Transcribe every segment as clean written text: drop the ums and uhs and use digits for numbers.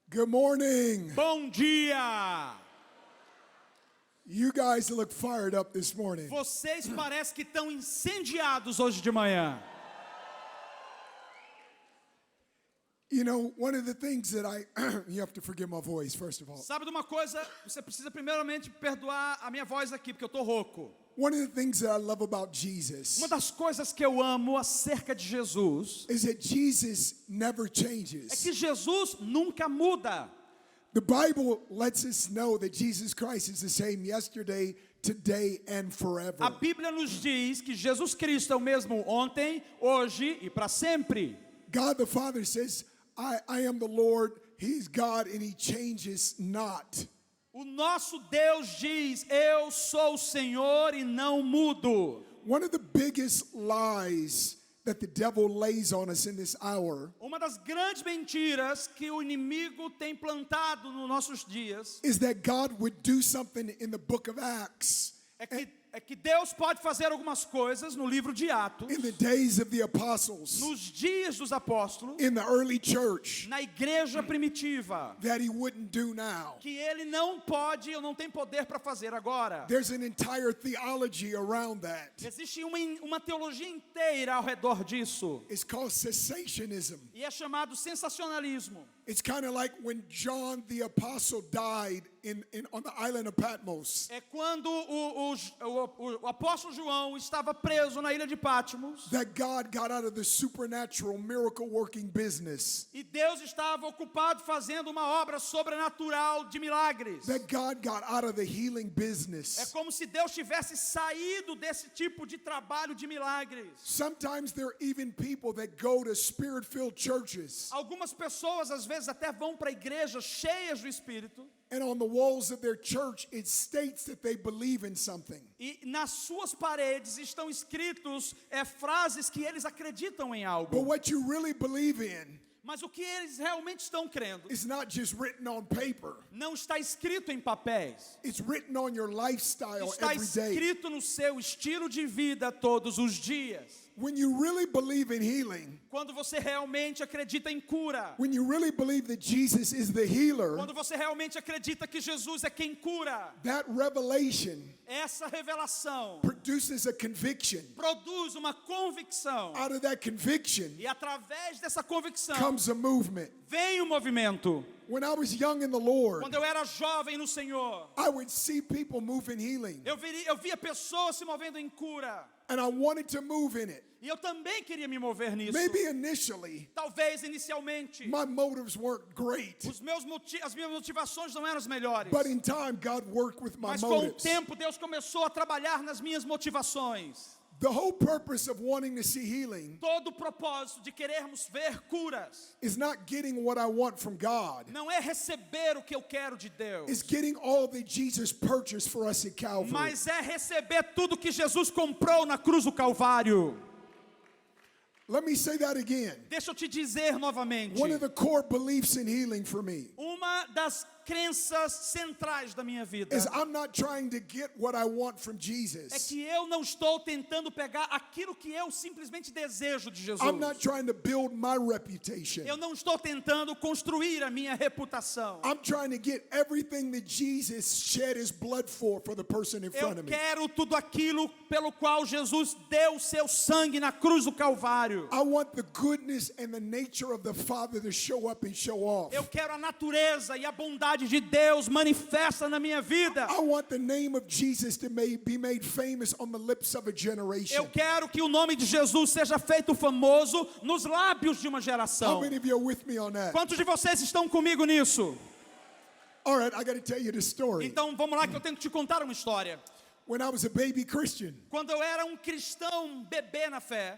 Good morning. Bom dia! You guys look fired up this morning. Vocês parecem que estão incendiados hoje de manhã. You know, one of the things that you have to forgive my voice, first of all. Sabe de uma coisa? Você precisa primeiramente perdoar a minha voz aqui, porque eu tô rouco. One of the things that I love about Jesus Uma das coisas que eu amo acerca de Jesus is that Jesus never é changes. que Jesus nunca muda. The Bible lets us know that Jesus Christ is the same yesterday, today, and forever. A Bíblia nos diz que Jesus Cristo é o mesmo ontem, hoje e para sempre. God the Father says, I am the Lord, He's God, and He changes not. O nosso Deus diz: eu sou o Senhor e não mudo. One of the biggest lies that the devil lays on us in this hour Uma das grandes mentiras que o inimigo tem plantado nos nossos dias is that God would do something in the book of Acts é que Deus pode fazer algumas coisas no livro de Atos, in the days of the apostles, nos dias dos apóstolos, in the early church, na igreja primitiva, that He wouldn't do now. que ele não pode ou não tem poder para fazer agora. There's an entire theology around that. Existe uma teologia inteira ao redor disso, It's called cessationism. e é chamado sensacionalismo. It's kind of like when John the apostle died on the island of Patmos. É quando o apóstolo João estava preso na ilha de Patmos, That God got out of the supernatural miracle working business. e Deus estava ocupado fazendo uma obra sobrenatural de milagres. That God got out of the healing É business. como se Deus tivesse saído desse tipo de trabalho de milagres. Sometimes there are even people that go to spirit-filled churches, Algumas pessoas às vezes até vão para igrejas cheias do Espírito, and on the walls of their church it states that they believe in something. e nas suas paredes estão escritos frases que eles acreditam em But algo. what you really believe in Mas o que eles realmente estão crendo is not just written on paper. não está escrito em papéis. It's written on your lifestyle Está every day. escrito no seu estilo de vida todos os dias. When you really believe in healing, Quando você realmente acredita em cura, when you really believe that Jesus is the healer, quando você realmente acredita que Jesus é quem cura, that revelation essa revelação produces a conviction. produz uma convicção. Out of that conviction E através dessa convicção comes a movement. vem o movimento. When I was young in the Lord, Quando eu era jovem no Senhor, I would see people move in healing, eu via pessoas se movendo em cura. and I wanted to move in it. E eu também queria me mover nisso. Maybe initially, Talvez inicialmente my motives weren't great, as minhas motivações não eram as melhores. but in time, God worked with my Mas com o motives. tempo Deus começou a trabalhar nas minhas motivações. The whole purpose of wanting to see healing Todo o propósito de querermos ver curas is not getting what I want from God. não é receber o que eu quero de Deus, It's getting all that Jesus purchased for us at Calvary. mas é receber tudo que Jesus comprou na cruz do Calvário. Let me say that again. Deixa eu te dizer novamente. One of the core beliefs in healing for me Uma das crenças centrais da minha vida is I'm not trying to get what I want from é Jesus. que eu não estou tentando pegar aquilo que eu simplesmente desejo de Jesus. I'm not trying to build my reputation. Eu não estou tentando construir a minha reputação. I'm trying to get everything that Jesus shed his blood for the person in front Eu of me. quero tudo aquilo pelo qual Jesus deu o seu sangue na cruz do Calvário. I want the goodness and the nature of the Father to show up and show off. Eu quero a natureza e a bondade de Deus manifesta na minha vida. I want the name of Jesus to be made famous on the lips of a generation. Eu quero que o nome de Jesus seja feito famoso nos lábios de uma How geração. many of you are with me on that? Quantos de vocês estão comigo nisso? All right, I got to tell you the story. Então vamos lá que eu tenho que te contar uma história. When I was a baby Christian, Quando eu era um cristão bebê na fé,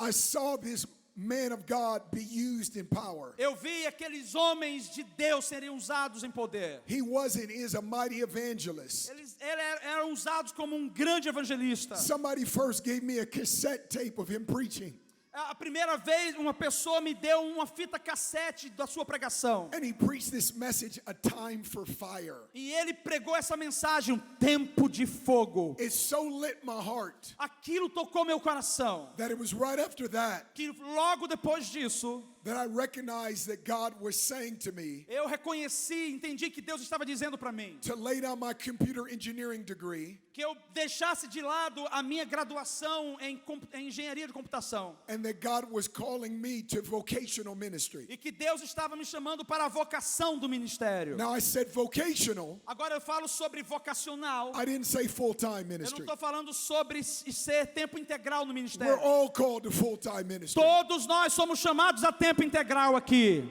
I saw this man of God be used in power. eu vi aqueles homens de Deus serem usados em poder. He was and is a mighty evangelist. Eles eram usados como um grande evangelista. Somebody first gave me a cassette tape of him preaching. A primeira vez uma pessoa me deu uma fita cassete da sua pregação. And he preached this message, A Time for Fire. E ele pregou essa mensagem, um tempo de fogo. It so lit my heart Aquilo tocou meu coração. that it was right after that Que logo depois disso, that I recognized that God was saying to me eu reconheci, entendi que Deus estava dizendo para mim to lay down my computer engineering degree que eu deixasse de lado a minha graduação em engenharia de computação and that God was calling me to vocational ministry. e que Deus estava me chamando para a vocação do ministério. Now I said vocational, Agora eu falo sobre vocacional. I didn't say full-time Eu não ministry. estou falando sobre ser tempo integral no We're ministério. all called to full-time ministry. Todos nós somos chamados a tempo integral aqui.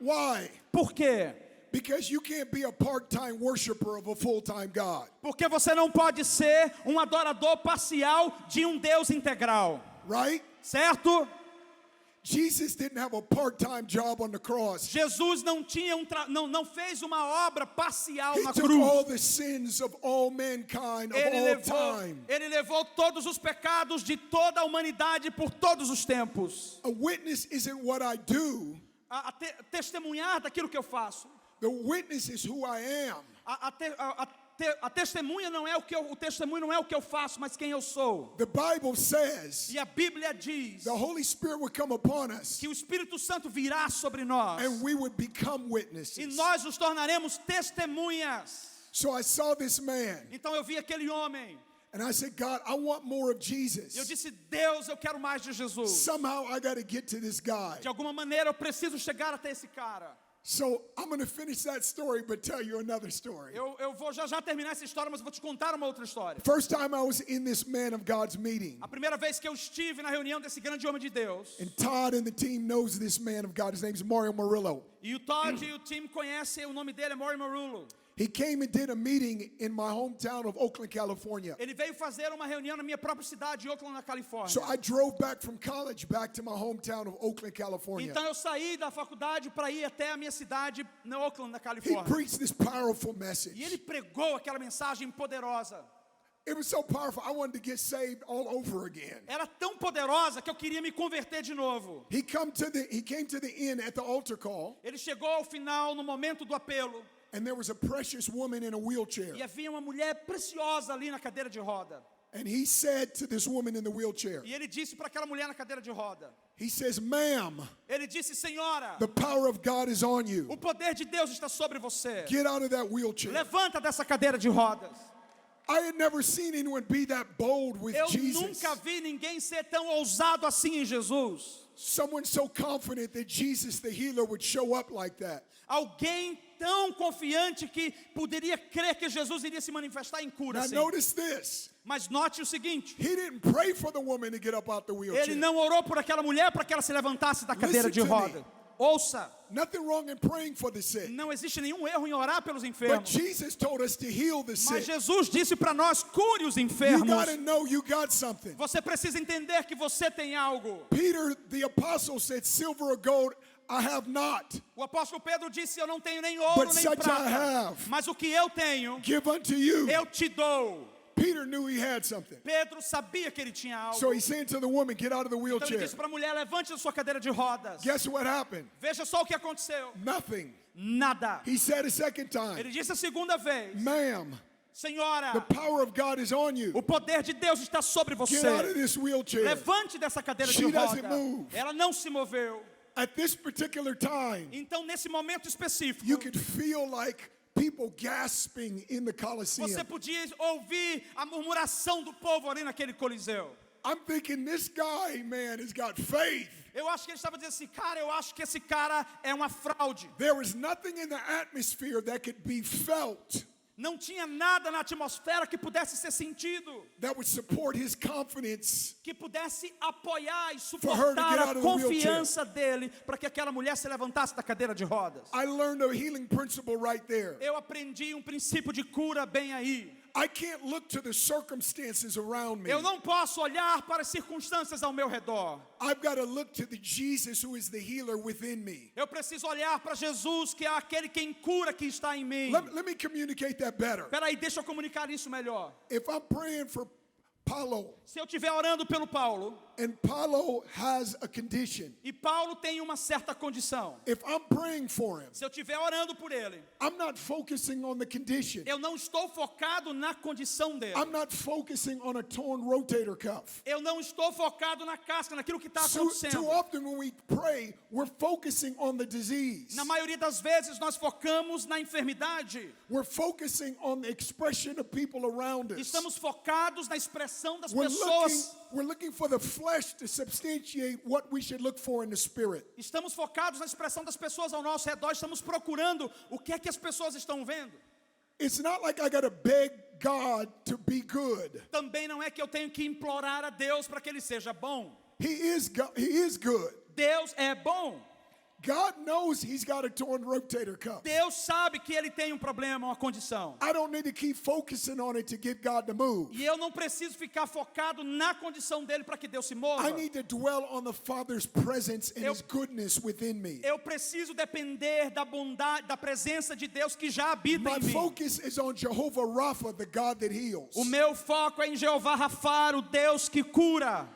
Why? Por quê? Because you can't be a part-time worshiper of a full-time God, Porque você não pode ser um adorador parcial de um Deus integral, right? certo? Jesus didn't have a part-time job on the cross. Jesus não tinha não fez uma obra parcial He na took all cruz. the sins of all mankind of all time. Ele levou todos os pecados de toda a humanidade por todos os tempos. A witness isn't what I do. Testemunhar daquilo que eu faço. The witness is who I am. A testemunha não é o testemunho não é o que eu faço, mas quem eu sou. The Bible says E a Bíblia diz the Holy Spirit would come upon us que o Espírito Santo virá sobre nós and we would become e witnesses. nós nos tornaremos testemunhas. So I saw this man Então eu vi aquele homem. and I said, God, I want more of Eu Jesus. disse, Deus, eu quero mais de Jesus. Somehow I got to get to this guy. De alguma maneira eu preciso chegar até esse cara. So I'm going to finish that story but tell you another story. Eu vou já terminar essa história, mas eu vou te contar uma outra história. First time I was in this man of God's meeting. A primeira vez que eu estive na reunião desse grande homem de Deus, And Todd and the team knows this man of God. His name's Mario Murillo. e o Todd e o time conhecem, o nome dele é Maury Marullo. He came and did a meeting in my hometown of Oakland, California. Ele veio fazer uma reunião na minha própria cidade, de Oakland, na Califórnia. So I drove back from college back to my hometown of Oakland, California. Então eu saí da faculdade para ir até a minha cidade, na Oakland, na He Califórnia. preached this powerful E message. ele pregou aquela mensagem poderosa. It was so powerful, I wanted to get saved all over again. Era tão poderosa que eu queria me converter de novo. He came to the end at the altar call, Ele chegou ao final, no momento do apelo, and there was a precious woman in a wheelchair. e havia uma mulher preciosa ali na cadeira de roda. And he said to this woman in the wheelchair, E ele disse para aquela mulher na cadeira de roda, he says, ma'am, ele disse, senhora, the power of God is on you. o poder de Deus está sobre você. Get out of that wheelchair. Levanta dessa cadeira de rodas. I had never seen anyone be that bold with Eu Jesus. nunca vi ninguém ser tão ousado assim em Jesus. Someone so confident that Jesus, the healer, would show up like that. Alguém tão confiante que poderia crer que Jesus iria se manifestar em cura. Now Assim. notice this. Mas note o seguinte, He didn't pray for the woman to get up out the wheelchair. ele não orou por aquela mulher para que ela se levantasse da cadeira de Listen to roda. Ouça, Nothing wrong in praying for the sick. não existe nenhum erro em orar pelos But enfermos. Jesus told us to heal the Mas sick. Jesus disse para nós, cure os You enfermos. got to know you got something. Você precisa entender que você tem algo. Peter, the apostle, said, silver or gold, I have not. O apóstolo Pedro disse, eu não tenho nem ouro But nem such I prata. have. Mas o que eu tenho, Give unto you. eu te dou. Peter knew he had something. Pedro sabia que ele tinha algo. So he said to the woman, get out of the Então ele wheelchair. disse para a mulher, levante da sua cadeira de rodas. Guess what happened? Veja só o que aconteceu. Nothing. Nada. He said a second Ele time, disse a segunda vez, ma'am, senhora, the power of God is on you. o poder de Deus está sobre Get out of você. this wheelchair. Levante dessa cadeira She de doesn't roda. move. Ela não se moveu. At this particular time, Então, nesse momento específico, you could feel like people gasping in the você Colosseum. podia ouvir a murmuração do povo ali naquele coliseu. I'm thinking this guy, man, has got faith. Eu acho que ele estava dizendo assim, cara, eu acho que esse cara é uma fraude. There is nothing in the atmosphere that could be felt Não tinha nada na atmosfera que pudesse ser sentido, that would support his confidence. que pudesse apoiar e her to suportar get a out of the confiança dele para que aquela mulher se levantasse da cadeira de rodas. I learned a healing principle right there. Eu aprendi um princípio de cura bem aí. I can't look to the circumstances around me. Eu não posso olhar para as circunstâncias ao meu redor. I've got to look to the Jesus who is the healer within me. Eu preciso olhar para Jesus, que é aquele quem cura que está em mim. Let me communicate that better. Espera aí, deixa eu comunicar isso melhor. If I'm praying for Paulo, Se eu estiver orando pelo Paulo, and Paulo has a condition, e Paulo tem uma certa condição, if I'm praying for him, se eu estiver orando por ele, I'm not focusing on the condition. eu não estou focado na condição dele. I'm not focusing on a torn rotator cuff. Eu não estou focado na casca, naquilo que está Too acontecendo. often when we pray, we're focusing on the disease. Na maioria das vezes nós focamos na enfermidade. We're focusing on the expression of people around us. Estamos focados na expressão das We're pessoas. looking for the flesh to substantiate what we should look for in the spirit. Estamos focados na expressão das pessoas ao nosso redor. Estamos procurando o que é que as pessoas estão vendo. It's not like I got to beg God to be good. Também não é que eu tenho que implorar a Deus para que Ele seja bom. He is good. Deus é bom. God knows he's got a torn rotator cuff. Deus sabe que Ele tem um problema, uma condição. I don't need to keep focusing on it to get God to move. E eu não preciso ficar focado na condição dele para que Deus se mova. I need to dwell on the Father's presence and Eu- his goodness within me. Eu preciso depender da bondade, da presença de Deus que já habita My em mim. focus is on Jehovah Rapha, the God that heals. O meu foco é em Jeová Rafá, o Deus que cura.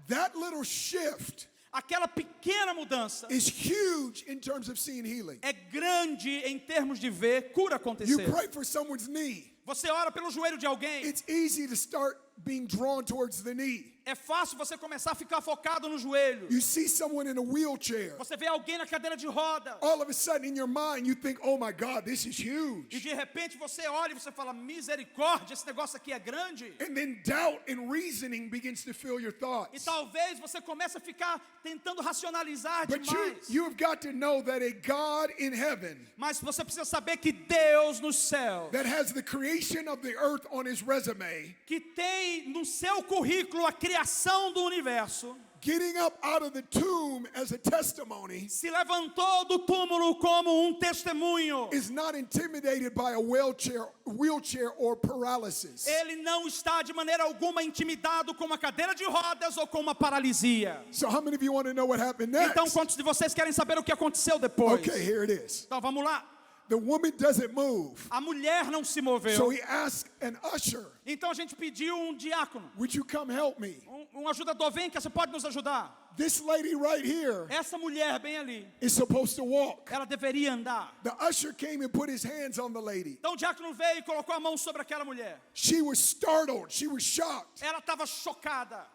That little shift Aquela pequena mudança is huge in terms of seeing healing. é grande em termos de ver cura You acontecer. pray for someone's knee. Você ora pelo joelho de alguém. It's easy to start being drawn towards the knee. É fácil você começar a ficar focado no joelho. You see someone in a wheelchair. Você vê alguém na cadeira de roda. All of a sudden in your mind you think, oh my God, this is E huge. de repente você olha e você fala, misericórdia, esse negócio aqui é grande. And then doubt and reasoning begins to fill your E thoughts. talvez você comece a ficar tentando racionalizar But demais. you have got to know that a God in heaven Mas você precisa saber que Deus nos céus, that has the creation of the earth on his resume, que tem no seu currículo a criação do universo, getting up out of the tomb as a testimony, se levantou do túmulo como um testemunho. is not intimidated by a wheelchair or paralysis. Ele não está de maneira alguma intimidado com uma cadeira de rodas ou com uma paralisia. So how many of you want to know what happened next? Então, quantos de vocês querem saber o que aconteceu depois? Okay, here it is. Então, vamos lá. The woman doesn't move. A mulher não se moveu. So he asked an usher, Então, a gente pediu um diácono, would you come help me? um ajudador. Vem que você pode nos ajudar. This lady right here Essa mulher bem ali, is supposed to walk. ela deveria andar. The usher came and put his hands on the lady. Então o diácono veio e colocou a mão sobre aquela mulher. She was startled. She was shocked. Ela estava chocada.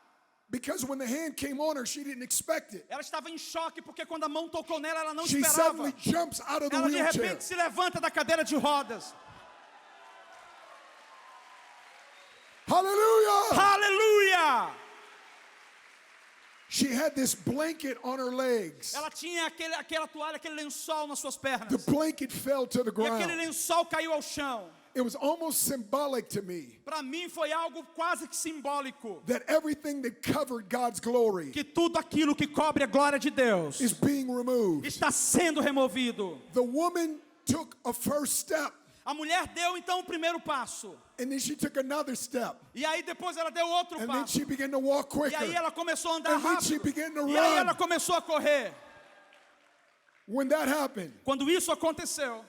Because when the hand came on her, she didn't expect it. Ela estava em choque porque quando a mão tocou nela, ela não She esperava. suddenly jumps out of the Ela de wheelchair. repente se levanta da cadeira de rodas. Hallelujah! Aleluia! She had this blanket on her legs. Ela tinha aquela toalha, aquele lençol nas suas pernas. The blanket fell to the E aquele ground. lençol caiu ao chão. It was almost symbolic to me Para mim foi algo quase que simbólico. that everything that covered God's glory Que tudo aquilo que cobre a glória de Deus is being removed. está sendo removido. The woman took a first step, A mulher deu então o primeiro passo. and then she took another step, E aí depois ela deu outro and then passo. she began to walk E aí quicker. ela começou a andar And then she rápido. began to E aí run. ela começou a correr. When that happened, Quando isso aconteceu,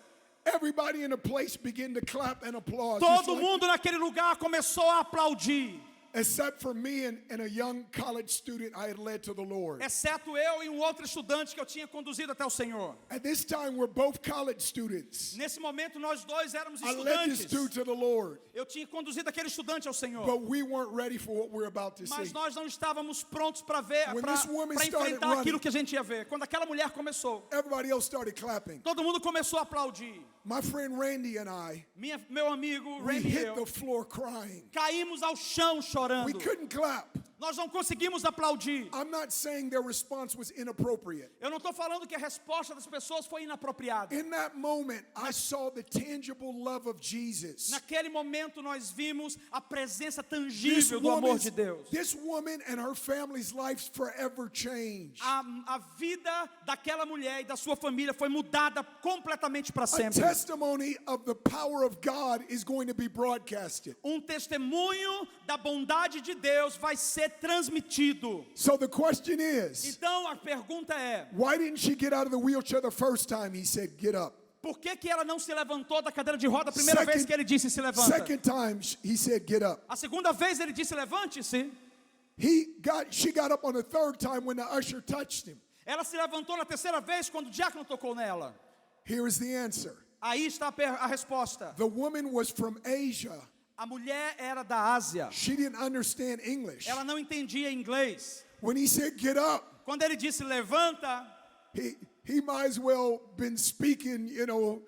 everybody in the place began to clap and applaud, just todo like- mundo naquele lugar começou a aplaudir. except for me and a young college student I had led to the Lord. Exceto eu e um outro estudante que eu tinha conduzido até o Senhor. At this time, we're both college students. Nesse momento nós dois éramos I led this estudantes. dude to the Lord, Eu tinha conduzido aquele estudante ao Senhor. but we weren't ready for what we're about to Mas see. nós não estávamos prontos para ver, When para this woman started enfrentar running- aquilo que a gente ia ver. Quando aquela mulher começou, Everybody else started clapping. todo mundo começou a aplaudir. My friend Randy and I, Meu amigo we Randy e hit eu the floor crying. caímos ao chão We chorando. couldn't clap. Nós não conseguimos aplaudir. I'm not saying their response was inappropriate. Eu não estou falando que a resposta das pessoas foi inapropriada. In that moment, I saw the tangible love of Jesus. Naquele momento nós vimos a presença This tangível do amor de Deus. woman and her family's lives forever changed. A vida daquela mulher e da sua família foi mudada completamente para A sempre. testimony of the power of God is going to be broadcasted. Testemunho da bondade de Deus vai ser transmitido. So the question is, Então a pergunta é: why didn't she get out of the wheelchair the first time he said, get up? Por que que ela não se levantou da cadeira de roda a primeira vez que ele disse se levanta? Second time, he said, get up. A segunda vez ele disse levante-se. She got up on the third time when the usher touched him. Ela se levantou na terceira vez quando o diácono tocou nela. Here is the answer. Aí está a resposta. The woman was from Asia. A mulher era da Ásia. She didn't understand English. Ela não entendia inglês. When he said, get up, Quando ele disse levanta, he might as well been speaking,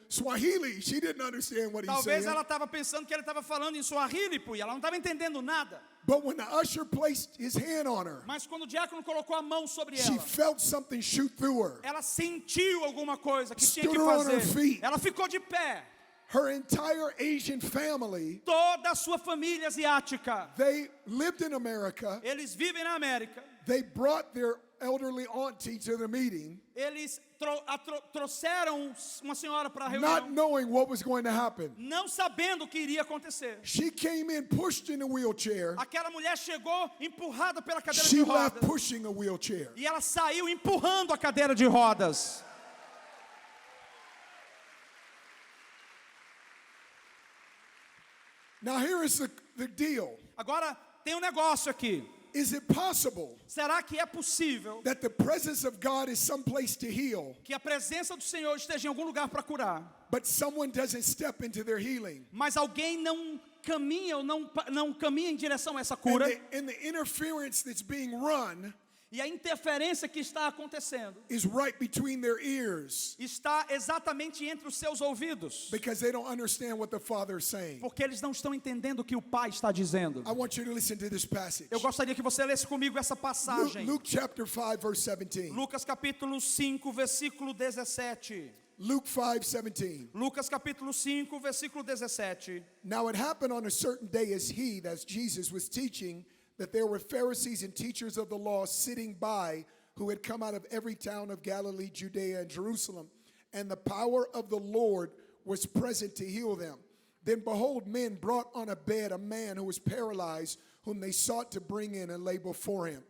Swahili. She didn't understand what he talvez said. ela estava pensando que ele estava falando em Swahili, e ela não estava entendendo nada. But when the usher placed his hand on her, Mas quando o diácono colocou a mão sobre she ela, felt something shoot through her. ela sentiu alguma coisa que tinha que Stood her on her fazer. feet. Ela ficou de pé. Her entire Asian family, Toda a sua família asiática, they lived in America. eles vivem na América. They brought their elderly auntie to the meeting, Eles trouxeram uma senhora para a not reunião, knowing what was going to happen. não sabendo o que iria acontecer. She came in pushed in a wheelchair. Aquela mulher chegou empurrada pela cadeira She de left rodas. pushing a wheelchair. E ela saiu empurrando a cadeira de rodas. Now here is the deal. Agora, tem um negócio aqui. Is it possible Será que é possível that the presence of God is someplace to heal, que a presença do Senhor esteja em algum lugar para curar, but someone doesn't step into their healing? mas alguém não caminha ou não caminha em direção a essa And cura? the interference that's being run E a interferência que está acontecendo is right between their ears está exatamente entre os seus ouvidos, because they don't understand what the Father is saying. porque eles não estão entendendo o que o Pai está dizendo. I want you to listen to this passage. Eu gostaria que você lesse comigo essa passagem. Luke chapter 5, verse 17. Lucas capítulo 5, versículo 17. Luke 5:17. Lucas capítulo 5, versículo 17. Now it happened on a certain day as that's Jesus, was teaching, that there were Pharisees and teachers of the law sitting by, who had come out of every town of Galilee, Judea, and Jerusalem. And the power of the Lord was present to heal them. Then behold, men brought on a bed a man who was paralyzed, whom they sought to bring in and lay before him.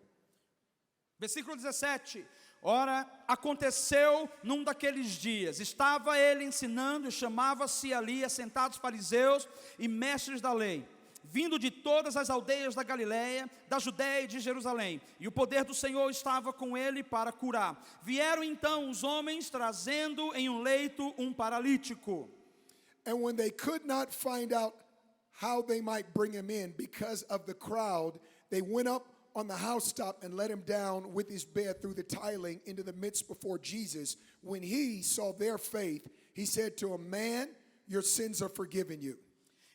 Versículo 17. Ora, aconteceu num daqueles dias, estava ele ensinando e chamava-se ali assentados fariseus e mestres da lei, vindo de todas as aldeias da Galiléia, da Judéia e de Jerusalém, e o poder do Senhor estava com ele para curar. Vieram então os homens trazendo em um leito um paralítico. And when they could not find out how they might bring him in because of the crowd, they went up on the housetop and let him down with his bed through the tiling into the midst before Jesus. When he saw their faith, he said to him, "Man, your sins are forgiven you."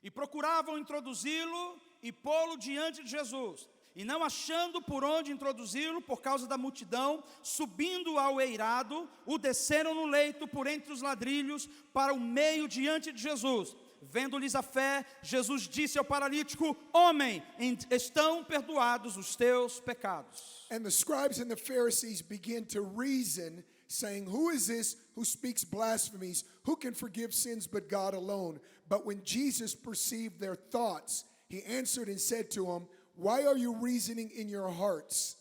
E procuravam introduzi-lo e pô-lo diante de Jesus. E não achando por onde introduzi-lo, por causa da multidão, subindo ao eirado, o desceram no leito por entre os ladrilhos para o meio diante de Jesus. Vendo-lhes a fé, Jesus disse ao paralítico: Homem, estão perdoados os teus pecados. And the scribes and the Pharisees began to reason, saying, "Who is this who speaks blasphemies? Who can forgive sins but God alone?" But when Jesus perceived their thoughts, he answered and said to them, "Why are you reasoning in your hearts?"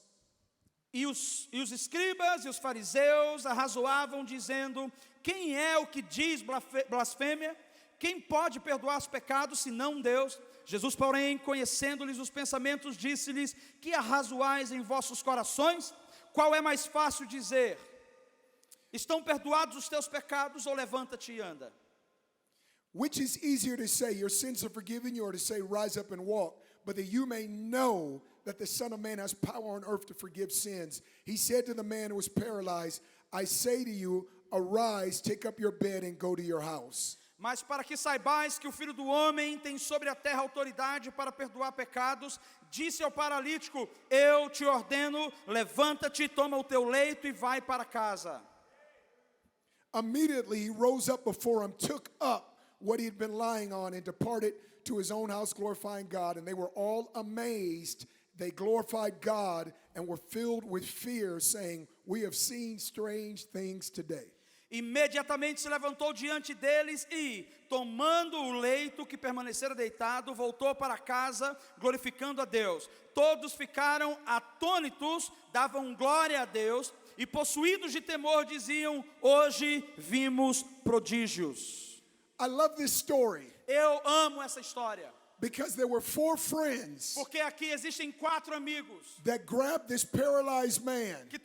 E os escribas e os fariseus arrazoavam, dizendo: Quem é o que diz blasfêmia? Quem pode perdoar os pecados, senão Deus? Jesus, porém, conhecendo-lhes os pensamentos, disse-lhes: Que arrazoais em vossos corações? Qual é mais fácil dizer: Estão perdoados os teus pecados, ou levanta-te e anda? Which is easier to say, "Your sins are forgiven you," or to say, "Rise up and walk"? But that you may know that the Son of Man has power on earth to forgive sins. He said to the man who was paralyzed, "I say to you, arise, take up your bed and go to your house." Mas para que saibais que o Filho do Homem tem sobre a terra autoridade para perdoar pecados, disse ao paralítico: Eu te ordeno, levanta-te, toma o teu leito e vai para casa. Immediately he rose up before him, took up what he had been lying on, and departed to his own house, glorifying God. And they were all amazed. They glorified God and were filled with fear, saying, "We have seen strange things today." Imediatamente se levantou diante deles e, tomando o leito que permanecera deitado, voltou para casa, glorificando a Deus. Todos ficaram atônitos, davam glória a Deus e possuídos de temor diziam: hoje vimos prodígios. I love this story Eu amo essa história, because there were 4 friends porque aqui existem 4 amigos that grabbed this paralyzed man que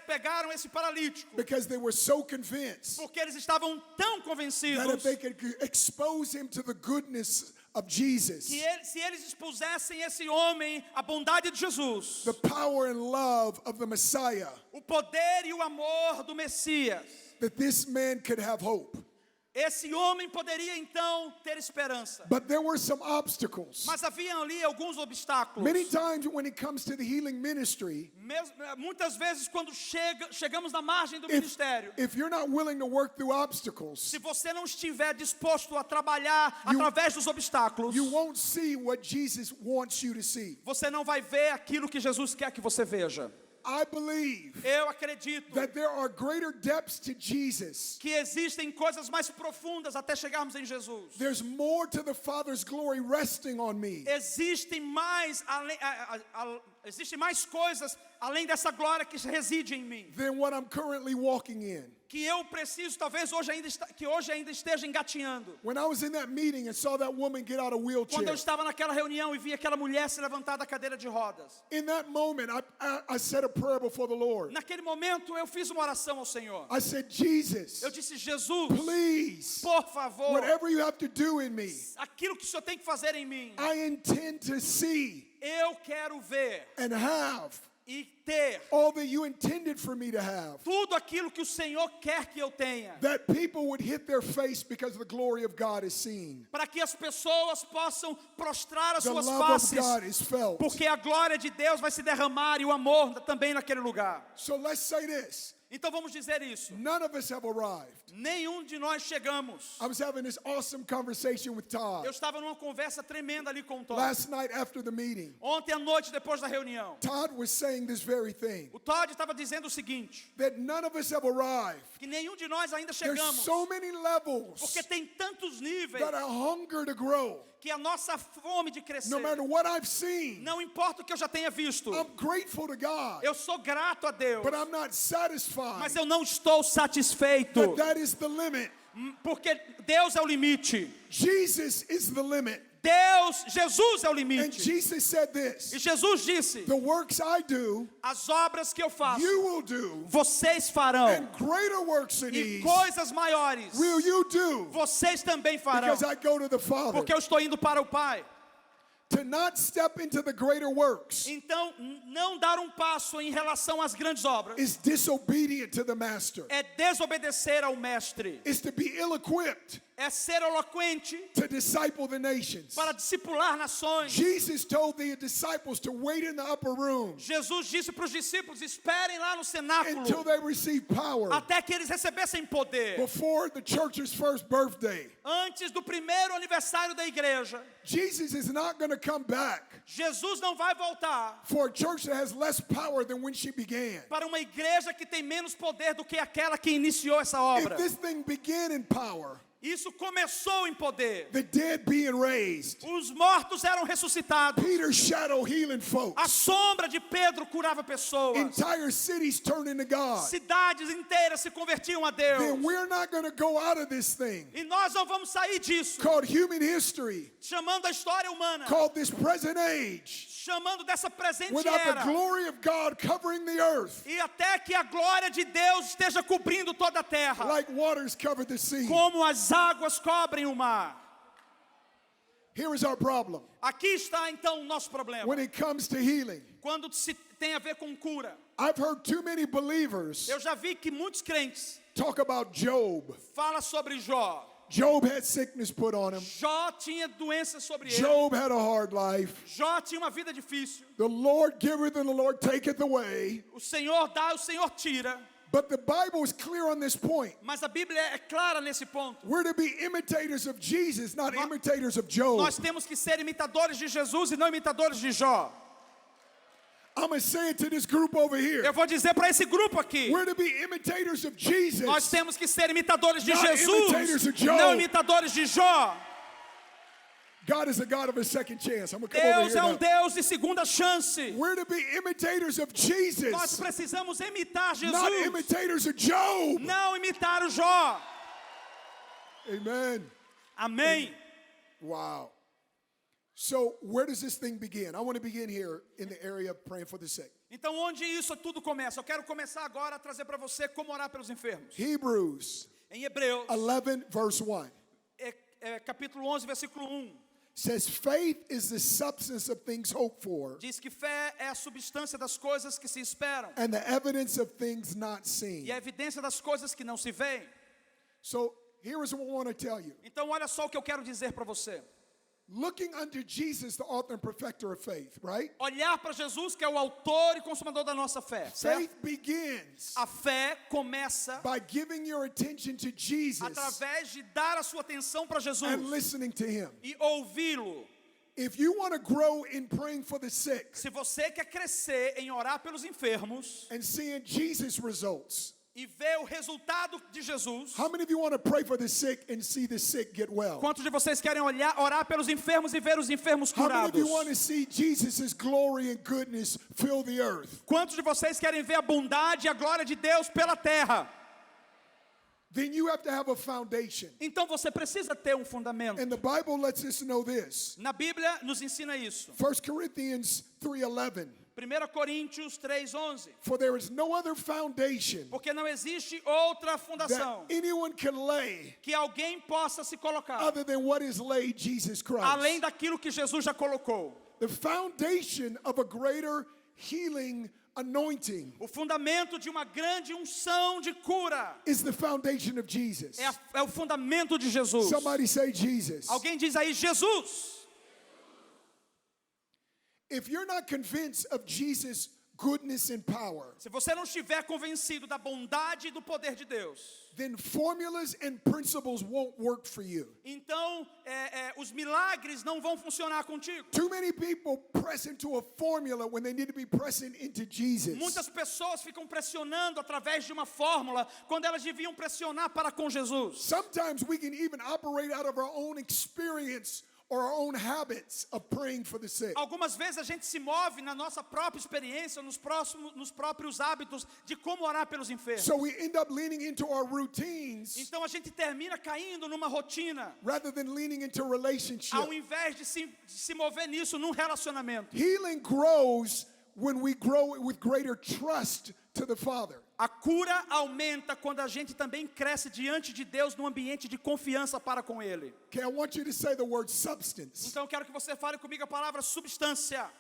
pegaram esse paralítico, because they were so convinced porque eles estavam tão that convencidos if they could expose him to the goodness of Jesus, que se eles expusessem esse homem à bondade de Jesus, the power and love of the Messiah, o poder e o amor do Messias, that this man could have hope. esse homem poderia então ter esperança. But there were some obstacles. Mas havia ali alguns obstáculos. Many times when it comes to the healing ministry, Muitas vezes quando chegamos na margem do ministério, if you're not willing to work through obstacles, se você não estiver disposto a trabalhar através dos obstáculos, you won't see what Jesus wants you to see. você não vai ver aquilo que Jesus quer que você veja. I believe Eu acredito that there are greater depths to Jesus. que existem coisas mais profundas até chegarmos em Jesus. There's more to the Father's glory resting on me Existem mais coisas além dessa glória que reside em mim, than what I'm currently walking in. que eu preciso, talvez hoje ainda esteja engatinhando. When I was in that meeting and saw that woman get out of Quando wheelchair, eu estava naquela reunião e vi aquela mulher se levantar da cadeira de rodas, in that moment, I said a prayer before the Lord. naquele momento eu fiz uma oração ao Senhor. I said, Jesus, Eu disse: Jesus, please, por favor, whatever you have to do in me, aquilo que o Senhor tem que fazer em mim, I intend to see eu quero ver and have e ter all that you intended for me to have. tudo aquilo que o Senhor quer que eu tenha, That people would hit their face because the glory of God is seen. para que as pessoas possam prostrar as The suas love of faces, God is felt. porque a glória de Deus vai se derramar e o amor também naquele lugar. So let's say this. Então vamos dizer isso: None of us have arrived. nenhum de nós chegamos. I was having this awesome conversation with Todd Eu estava numa conversa tremenda ali com o Todd. last night after the meeting. Ontem à noite, depois da reunião, Todd was saying this very thing, o Todd estava dizendo o seguinte: that none of us have arrived. que nenhum de nós ainda There's chegamos, so many levels porque tem tantos níveis that I hunger to grow. que a nossa fome de crescer, No matter what I've seen, não importa o que eu já tenha visto, I'm grateful to God, eu sou grato a Deus, but I'm not satisfied. mas eu não estou satisfeito, That is the limit. porque Deus é o limite. Jesus is the limit. Jesus é o And limite. Jesus said this, E Jesus disse: the works I do, as obras que eu faço, you will do, vocês farão, and greater works than e these coisas maiores will you do, vocês também farão, because I go to the Father. porque eu estou indo para o Pai. To not step into the greater works Então, não dar um passo em relação às grandes obras is disobedient to the Master. é desobedecer ao Mestre, Is to be ill-equipped é ser eloquente to disciple the nations. para discipular nações. Jesus told the disciples to wait in the upper room Jesus disse para os discípulos: esperem lá no until cenáculo they receive power até que eles recebessem poder. before the church's first birthday. Antes do primeiro aniversário da igreja, Jesus is not going to come back Jesus não vai voltar for a church that has less power than when she began. para uma igreja que tem menos poder do que aquela que iniciou essa obra. If this thing began in power, Isso começou em poder. the dead being raised, Os mortos eram ressuscitados. Peter's shadow healing A folks, sombra de Pedro curava pessoas. entire cities turning to God, Cidades inteiras se convertiam a Deus. then we're not going to go out of this thing E nós não vamos sair disso, called human history, chamando a história humana, called this present age, chamando dessa presente without the era, glory of God covering the earth e até que a glória de Deus esteja cobrindo toda a terra, like waters cover the sea. como as águas cobrem o mar. Here is our problem Aqui está então o nosso problema. when it comes to healing. Quando se tem a ver com cura, I've heard too many believers eu já vi que muitos crentes talk about Job. falam sobre Jó. Job had sickness put on him. Jó tinha doença sobre ele. Job had a hard life. Jó tinha uma vida difícil. The Lord giveth and the Lord taketh away. O Senhor dá, o Senhor tira. But the Bible is clear on this point. Mas a Bíblia é clara nesse ponto. We're to be imitators of Jesus, not imitators of Job. Nós temos que ser imitadores de Jesus e não imitadores de Jó. I'm going to say it to this group over here. Eu vou dizer para esse grupo aqui. We're to be imitators of Jesus. Nós temos que ser imitadores de Not imitators Jesus, of Job. não imitadores de Jó. God is a God of a second chance. I'm going to come over Deus here é um now. Deus de segunda chance. We're to be imitators of Nós Jesus, precisamos imitar not Jesus, imitators of Job. não imitar o Jó. Amen. Amém. Wow. So where does this thing begin? I want to begin here in the area of praying for the sick. Então, onde isso tudo começa? Eu quero começar agora a trazer para você como orar pelos enfermos. Hebrews Em Hebreus, 11, verse 1 capítulo 11, versículo 1, says, faith is the substance of things hoped for diz que fé é a substância das coisas que se esperam and the evidence of things not seen. e a evidência das coisas que não se veem. So here is what I want to tell you. Então, olha só o que eu quero dizer para você. Looking unto Jesus, the author and perfecter of faith, right? Olhar para Jesus, que é o autor e consumador da nossa fé, certo? Faith begins A fé começa by giving your attention to Jesus através de dar a sua atenção para Jesus and listening to him. e ouvi-lo. If you want to grow in praying for the sick Se você quer crescer em orar pelos enfermos and seeing Jesus results, e ver o resultado de Jesus, how many of you want to pray for the sick and see the sick get well? quantos de vocês querem orar pelos enfermos e ver os enfermos How many of curados? you want to see Jesus' glory and goodness fill the earth? Quantos de vocês querem ver a bondade e a glória de Deus pela terra? Then you have to have a foundation. Então você precisa ter um fundamento. And the Bible lets us know this. Na Bíblia nos ensina isso. 1 Corinthians 3:11. 1 Coríntios 3:11. For there is no other foundation Porque não existe outra that fundação anyone can lay que alguém possa se colocar other than what is laid, Jesus além Christ. daquilo que Jesus já colocou. The foundation of a greater healing anointing O fundamento de uma grande unção de cura is the foundation of Jesus. é o fundamento de Jesus. Somebody say Jesus. Alguém diz aí Jesus. If you're not convinced of Jesus' goodness and power, Se você não estiver convencido da bondade e do poder de Deus, then formulas and principles won't work for you. então os milagres não vão funcionar contigo. Too many people press into a formula when they need to be pressing into Jesus. Muitas pessoas ficam pressionando através de uma fórmula quando elas deviam pressionar para com Jesus. Sometimes we can even operate out of our own experience or our own habits of praying for the sick. Algumas vezes a gente se move na nossa própria experiência, nos próprios hábitos de como orar pelos enfermos. So we end up leaning into our routines Então a gente termina caindo numa rotina, rather than leaning into relationship. ao invés de se mover nisso num relacionamento. Healing grows when we grow with greater trust to the Father. A cura aumenta quando a gente também cresce diante de Deus num ambiente de confiança para com Ele. Okay, I want you to say the word substance. Então eu quero que você fale comigo a palavra substância.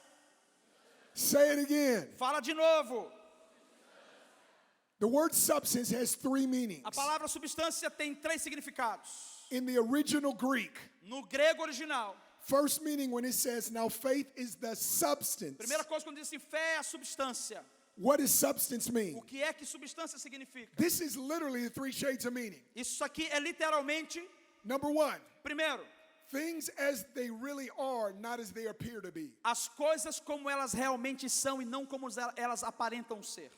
Say it again. Fala de novo. The word substance has three meanings. A palavra substância tem 3 significados. In the original Greek, No grego original, first meaning when it says, now faith is the substance. primeira coisa quando diz assim, fé é a substância. What does substance O mean? que é que substância significa? This is literally the three shades of meaning. Isso aqui é literalmente, Number one, primeiro, things as they really are, not as they appear to be. as coisas como elas realmente são e não como elas aparentam ser.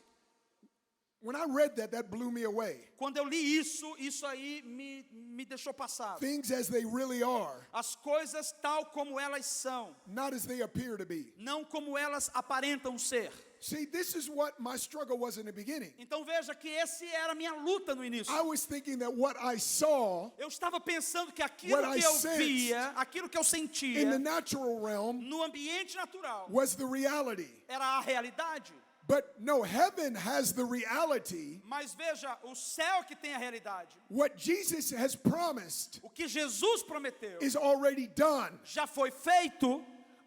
When I read that, that blew me away. Quando eu li isso aí me deixou passado. Things as they really are, As coisas tal como elas são, not as they appear to be. não como elas aparentam ser. See, this is what my struggle was in the beginning. Então veja que esse era a minha luta no início. I was thinking that what I saw Eu estava pensando que aquilo What I que eu sensed via, aquilo que eu in the sentia natural realm no ambiente natural was the reality. era a realidade. But no, heaven has the reality. Mas veja, o céu que tem a realidade. What Jesus has promised O que Jesus prometeu is already done. já foi feito.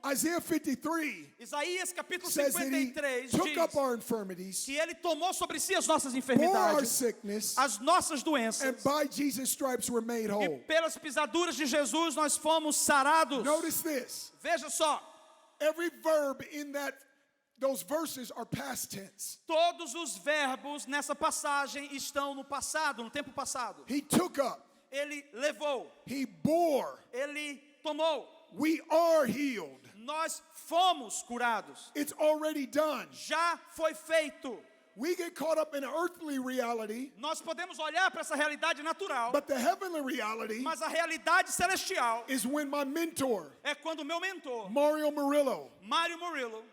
Isaiah 53 Isaías capítulo says that he 53 took diz up our infirmities, que ele tomou sobre si as nossas bore our enfermidades, sickness, as nossas doenças, and by Jesus' stripes were made e whole. pelas pisaduras de Jesus nós fomos sarados. Notice this. Veja só, Every verb in those verses are past tense. todos os verbos nessa passagem estão no passado, no tempo passado. He took up, Ele levou, he bore. ele tomou. We are healed. Nós fomos curados. It's already done. Já foi feito. We get caught up in an earthly reality, Nós podemos olhar para essa realidade natural, but the heavenly reality mas a realidade celestial is when my mentor, é quando o meu mentor, Mario Murillo, Mário Murillo,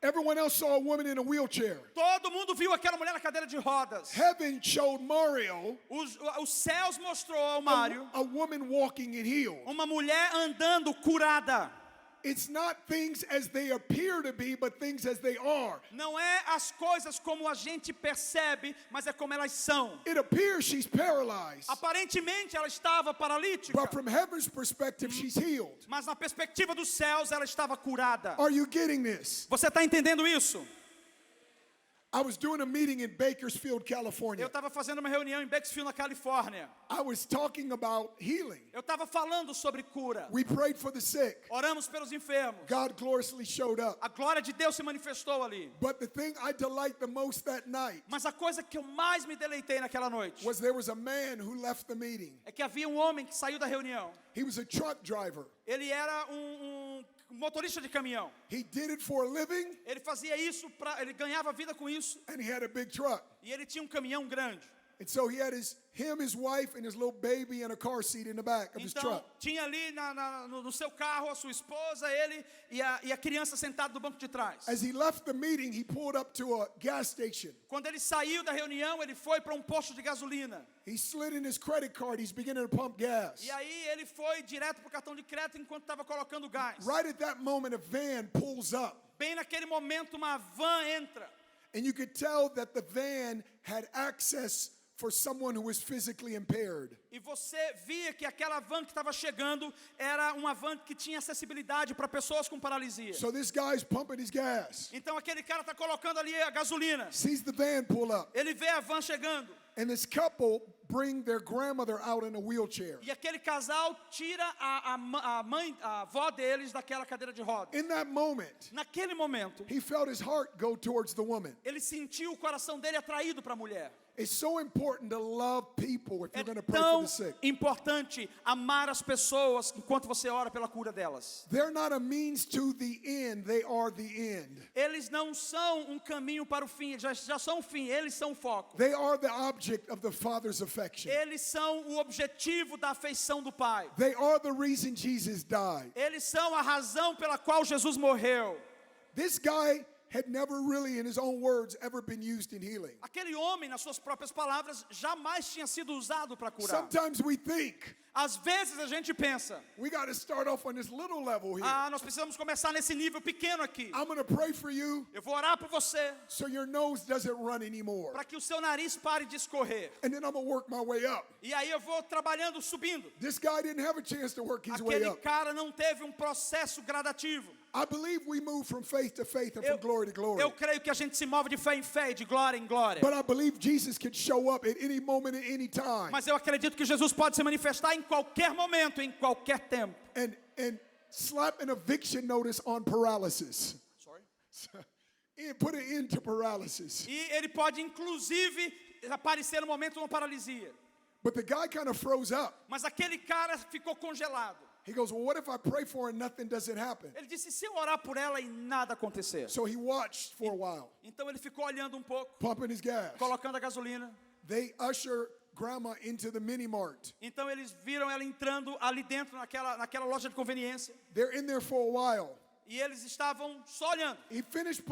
everyone else saw a woman in a wheelchair. todo mundo viu aquela mulher na cadeira de rodas. Heaven showed Mario Os céus mostrou ao Mário a woman walking in heels. uma mulher andando curada. It's not things as they appear to be, but things as they are. Não é as coisas como a gente percebe, mas é como elas são. It appears she's paralyzed, Aparentemente ela estava paralítica, but from heaven's perspective, she's healed. mas na perspectiva dos céus ela estava curada. Are you getting this? Você está entendendo isso? I was doing a meeting in Bakersfield, Eu California. estava fazendo uma reunião em Bakersfield, na Califórnia. I was talking about healing. Eu estava falando sobre cura. We prayed for the sick. Oramos pelos enfermos. God gloriously showed up. A glória de Deus se manifestou ali. But the thing I delight the most that night Mas a coisa que eu mais me deleitei naquela noite was there was a man who left the meeting. é que havia um homem que saiu da reunião. He was a truck driver. Ele era um motorista de caminhão. He did it for a living, Ele fazia isso, ele ganhava vida com isso, and he had a big truck. e ele tinha um caminhão grande. And so he had his wife, and his little baby in a car seat in the back of his Então, truck. tinha ali no seu carro a sua esposa, ele e a criança sentada no banco de trás. As he left the meeting, he pulled up to a gas station. Quando ele saiu da reunião, ele foi para um posto de gasolina. He slid in his credit card. He's beginning to pump gas. E aí ele foi direto para o cartão de crédito enquanto estava colocando gás. Right at that moment, a van pulls up. Bem naquele momento, uma van entra. And you could tell that the van had access for someone who was physically impaired. E você via que aquela van que estava chegando era uma van que tinha acessibilidade para pessoas com paralisia. So this guy's pumping his gas. Então aquele cara está colocando ali a gasolina. Sees the van pull up. Ele vê a van chegando. And this couple bring their grandmother out in a wheelchair. E aquele casal tira a avó deles daquela cadeira de rodas. In that moment, Naquele momento, he felt his heart go towards the woman. ele sentiu o coração dele atraído para a mulher. It's so important to love people if É you're going to pray for tão the sick. importante amar as pessoas enquanto você ora pela cura delas. They're not a means to the end, they are the end. Eles não são um caminho para o fim, já são o fim, eles são o foco. They are the object of the Father's affection. Eles são o objetivo da afeição do Pai. They are the reason Jesus died. Eles são a razão pela qual Jesus morreu. This guy had never really, in his own words, ever been used in healing. Aquele homem, nas suas próprias palavras, jamais tinha sido usado para curar. Sometimes we think Às vezes a gente pensa, we got to start off on this little level here. nós precisamos começar nesse nível pequeno aqui. I'm going to pray for you Eu vou orar por você, so your nose doesn't run anymore. para que o seu nariz pare de escorrer. And then I'm going to work my way up. E aí eu vou trabalhando, subindo. This guy didn't have a chance to work his way Aquele up. cara não teve um processo gradativo. I believe we move from faith to faith and from glory to glory. Eu creio que a gente se move de fé em fé, de glória em glória. But I believe Jesus can show up at any moment, at any time, Mas eu acredito que Jesus pode se manifestar em qualquer momento, em qualquer tempo. and slap an eviction notice on paralysis. And put an end to paralysis. E ele pode, inclusive, aparecer no momento de uma paralisia. But the guy kind of froze up. Mas aquele cara ficou congelado. He goes, well, what if I pray for her and nothing doesn't happen? Ele disse, se eu orar por ela e nada acontecer. So he watched for a while, Então ele ficou olhando um pouco, pumping his gas. colocando a gasolina. They usher grandma into the mini mart. Então eles viram ela entrando ali dentro, naquela loja de conveniência. They're in there for a while. E eles estavam só olhando. He finished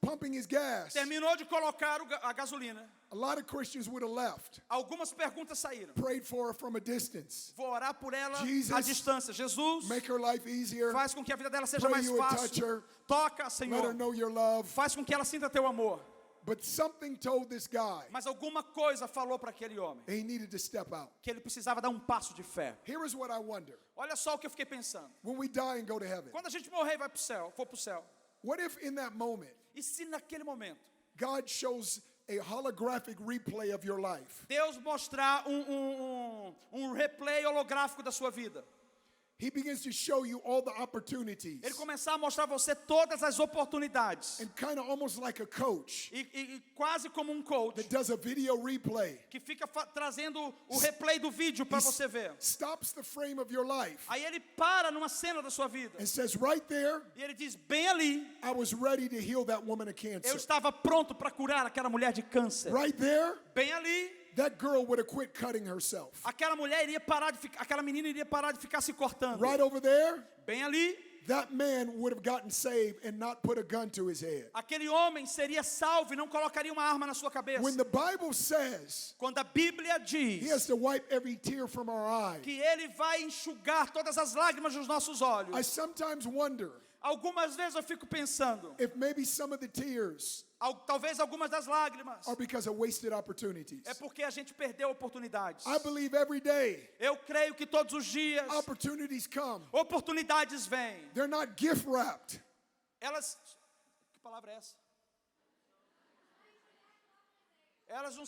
pumping his gas. Terminou de colocar a gasolina. A lot of Christians would have left, Algumas perguntas saíram. prayed for her from a distance. Vou orar por ela Jesus, à distância. Jesus, Make her life easier. faz com que a vida dela seja Pray mais you would touch fácil. her. Toca, Let her Senhor. know your love. Faz com que ela sinta teu amor. But something told this guy Mas alguma coisa falou para aquele homem, he needed to step out. que ele precisava dar um passo de fé. Here is what I wonder. Olha só o que eu fiquei pensando. When we die and go to heaven, Quando a gente morrer e vai para o céu, for para o céu. what if in that moment E se naquele momento God shows a holographic replay of your life? Deus mostrar um replay holográfico da sua vida? He begins to show you all the opportunities. Ele começar a mostrar a você todas as oportunidades. And kind of almost like a coach E quase como coach, that does a video replay. que fica trazendo o replay do vídeo para você ver. Stops the frame of your life Aí ele para numa cena da sua vida. and says, right there, E ele diz, bem ali, I was ready to heal that woman of eu cancer. estava pronto para curar aquela mulher de câncer. Right there, Bem ali, that girl would have quit cutting herself. aquela mulher iria parar de ficar, aquela menina iria parar de ficar se cortando. Right over there, Bem ali, that man would have gotten saved and not put a gun to his head. aquele homem seria salvo e não colocaria uma arma na sua cabeça. When the Bible says Quando a Bíblia he has diz to wipe every tear from our eye, que ele vai enxugar todas as lágrimas dos nossos olhos, I sometimes wonder algumas vezes eu fico pensando, if maybe some of the tears talvez algumas das lágrimas are because of wasted opportunities. é porque a gente perdeu oportunidades. I believe every day Eu creio que todos os dias opportunities come. oportunidades vêm. They're not gift wrapped. Elas, que palavra é essa? Elas não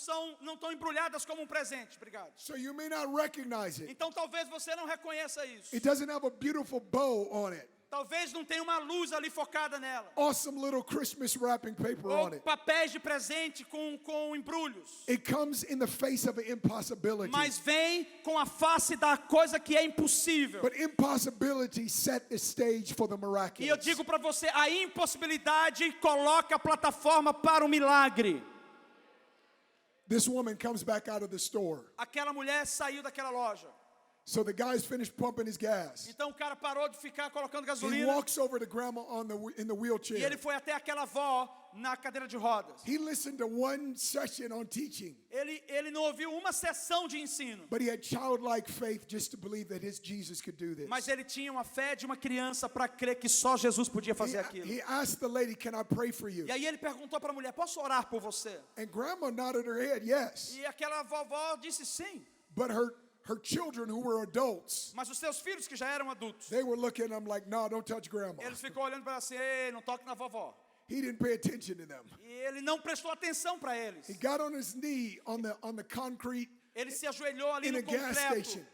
estão embrulhadas como um presente, obrigado. So you may not recognize it. Então talvez você não reconheça isso. It doesn't have a beautiful bow on it. Talvez não tenha uma luz ali focada nela. Awesome little Christmas wrapping paper on Ou it. papéis de presente com embrulhos. It comes in the face of an impossibility. Mas vem com a face da coisa que é impossível. But impossibility set the stage for the E eu miraculous. digo para você, a impossibilidade coloca a plataforma para o milagre. This woman comes back out of the store. Aquela mulher saiu daquela loja. So the guy's finished pumping his gas. Então o cara parou de ficar colocando He gasolina walks over to grandma in the e wheelchair. ele foi até aquela avó na cadeira de rodas. He listened to one session on teaching, Ele não ouviu uma sessão de ensino, but he had childlike faith just to believe that his Jesus could do this. mas ele tinha uma fé de uma criança para crer que só Jesus podia fazer aquilo. He asked the lady, "Can I pray for you?" E aí ele perguntou para a mulher, posso orar por você? And grandma nodded her head, yes. E aquela vovó disse sim, But her children, who were adults, mas os seus filhos que já eram adultos, they were looking at him like, "No, don't touch grandma." eles ficou olhando para ela assim, ei, não toque na vovó. He didn't pay attention to them. E ele não prestou atenção para eles. He got on his knee on the concrete, Ele se ajoelhou ali In no a gas concreto, station.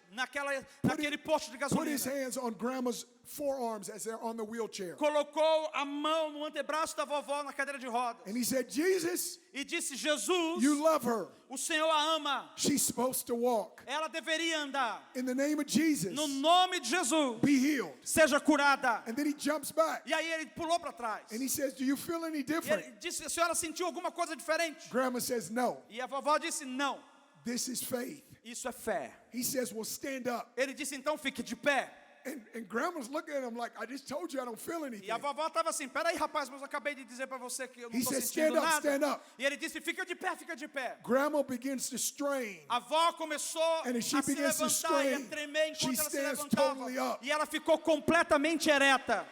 naquele posto de put his gasolina. hands on grandma's forearms as they're on the wheelchair. Colocou a mão no antebraço da vovó na cadeira de rodas. And he said, "Jesus, E disse, Jesus, you love her. o Senhor a ama. She's supposed to walk. Ela deveria andar. In the name of Jesus, No nome de Jesus, be healed." seja curada. And then he jumps back E aí ele pulou para trás. and he says, "Do you feel any E different?" ele disse, a senhora sentiu alguma coisa diferente? Grandma says, "No, E a vovó disse, não, this is faith." isso é fé. He says, "Well, stand up." Ele disse, então fique de pé. And grandma's looking at him like, "I just told you I don't feel anything." E a vovó estava assim, peraí rapaz, mas eu acabei de dizer para você que eu não He estou said, sentindo "Stand up, nada. stand up." E ele disse, fica de pé, fica de pé. Grandma begins to strain. A avó começou And as she a se begins to levantar e a strain, tremer she enquanto ela se stands levantava. totally up. E ela ficou completamente ereta.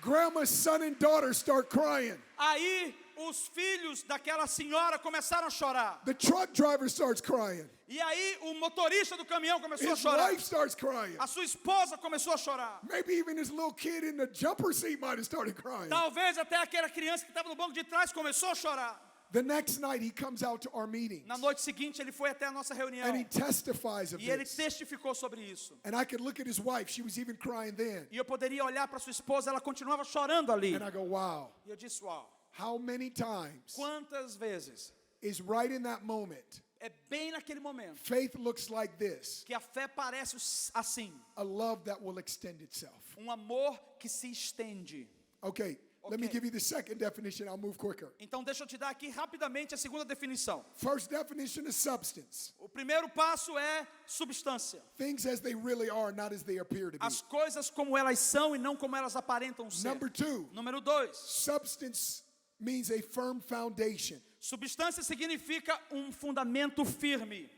Grandma's son and daughter start crying. Aí os filhos daquela senhora começaram a chorar. The truck driver starts crying. E aí o motorista do caminhão começou a His chorar. wife starts crying. A sua esposa começou a chorar. Maybe even his little kid in the jumper seat might have started crying. Talvez até aquela criança que estava no banco de trás começou a chorar. The next night he comes out to our meetings Na noite seguinte ele foi até a nossa reunião. and he testifies of E ele this. testificou sobre isso. And I could look at his wife, she was even crying then. E eu poderia olhar para sua esposa, ela continuava chorando ali. And I go, "Wow, E eu disse, uau, how many times quantas vezes is right in that moment, é bem naquele momento faith looks like this, que a fé parece assim, a love that will extend itself." amor que se estende. Okay, let me Okay. give you the second definition, I'll move quicker. Então deixa eu te dar aqui rapidamente a segunda definição. First definition is substance. O primeiro passo é substância. Things as they really are, not as they appear to be. As coisas como elas são e não como elas aparentam ser. Number two, Número 2. substance means a firm foundation. Substância significa fundamento firme.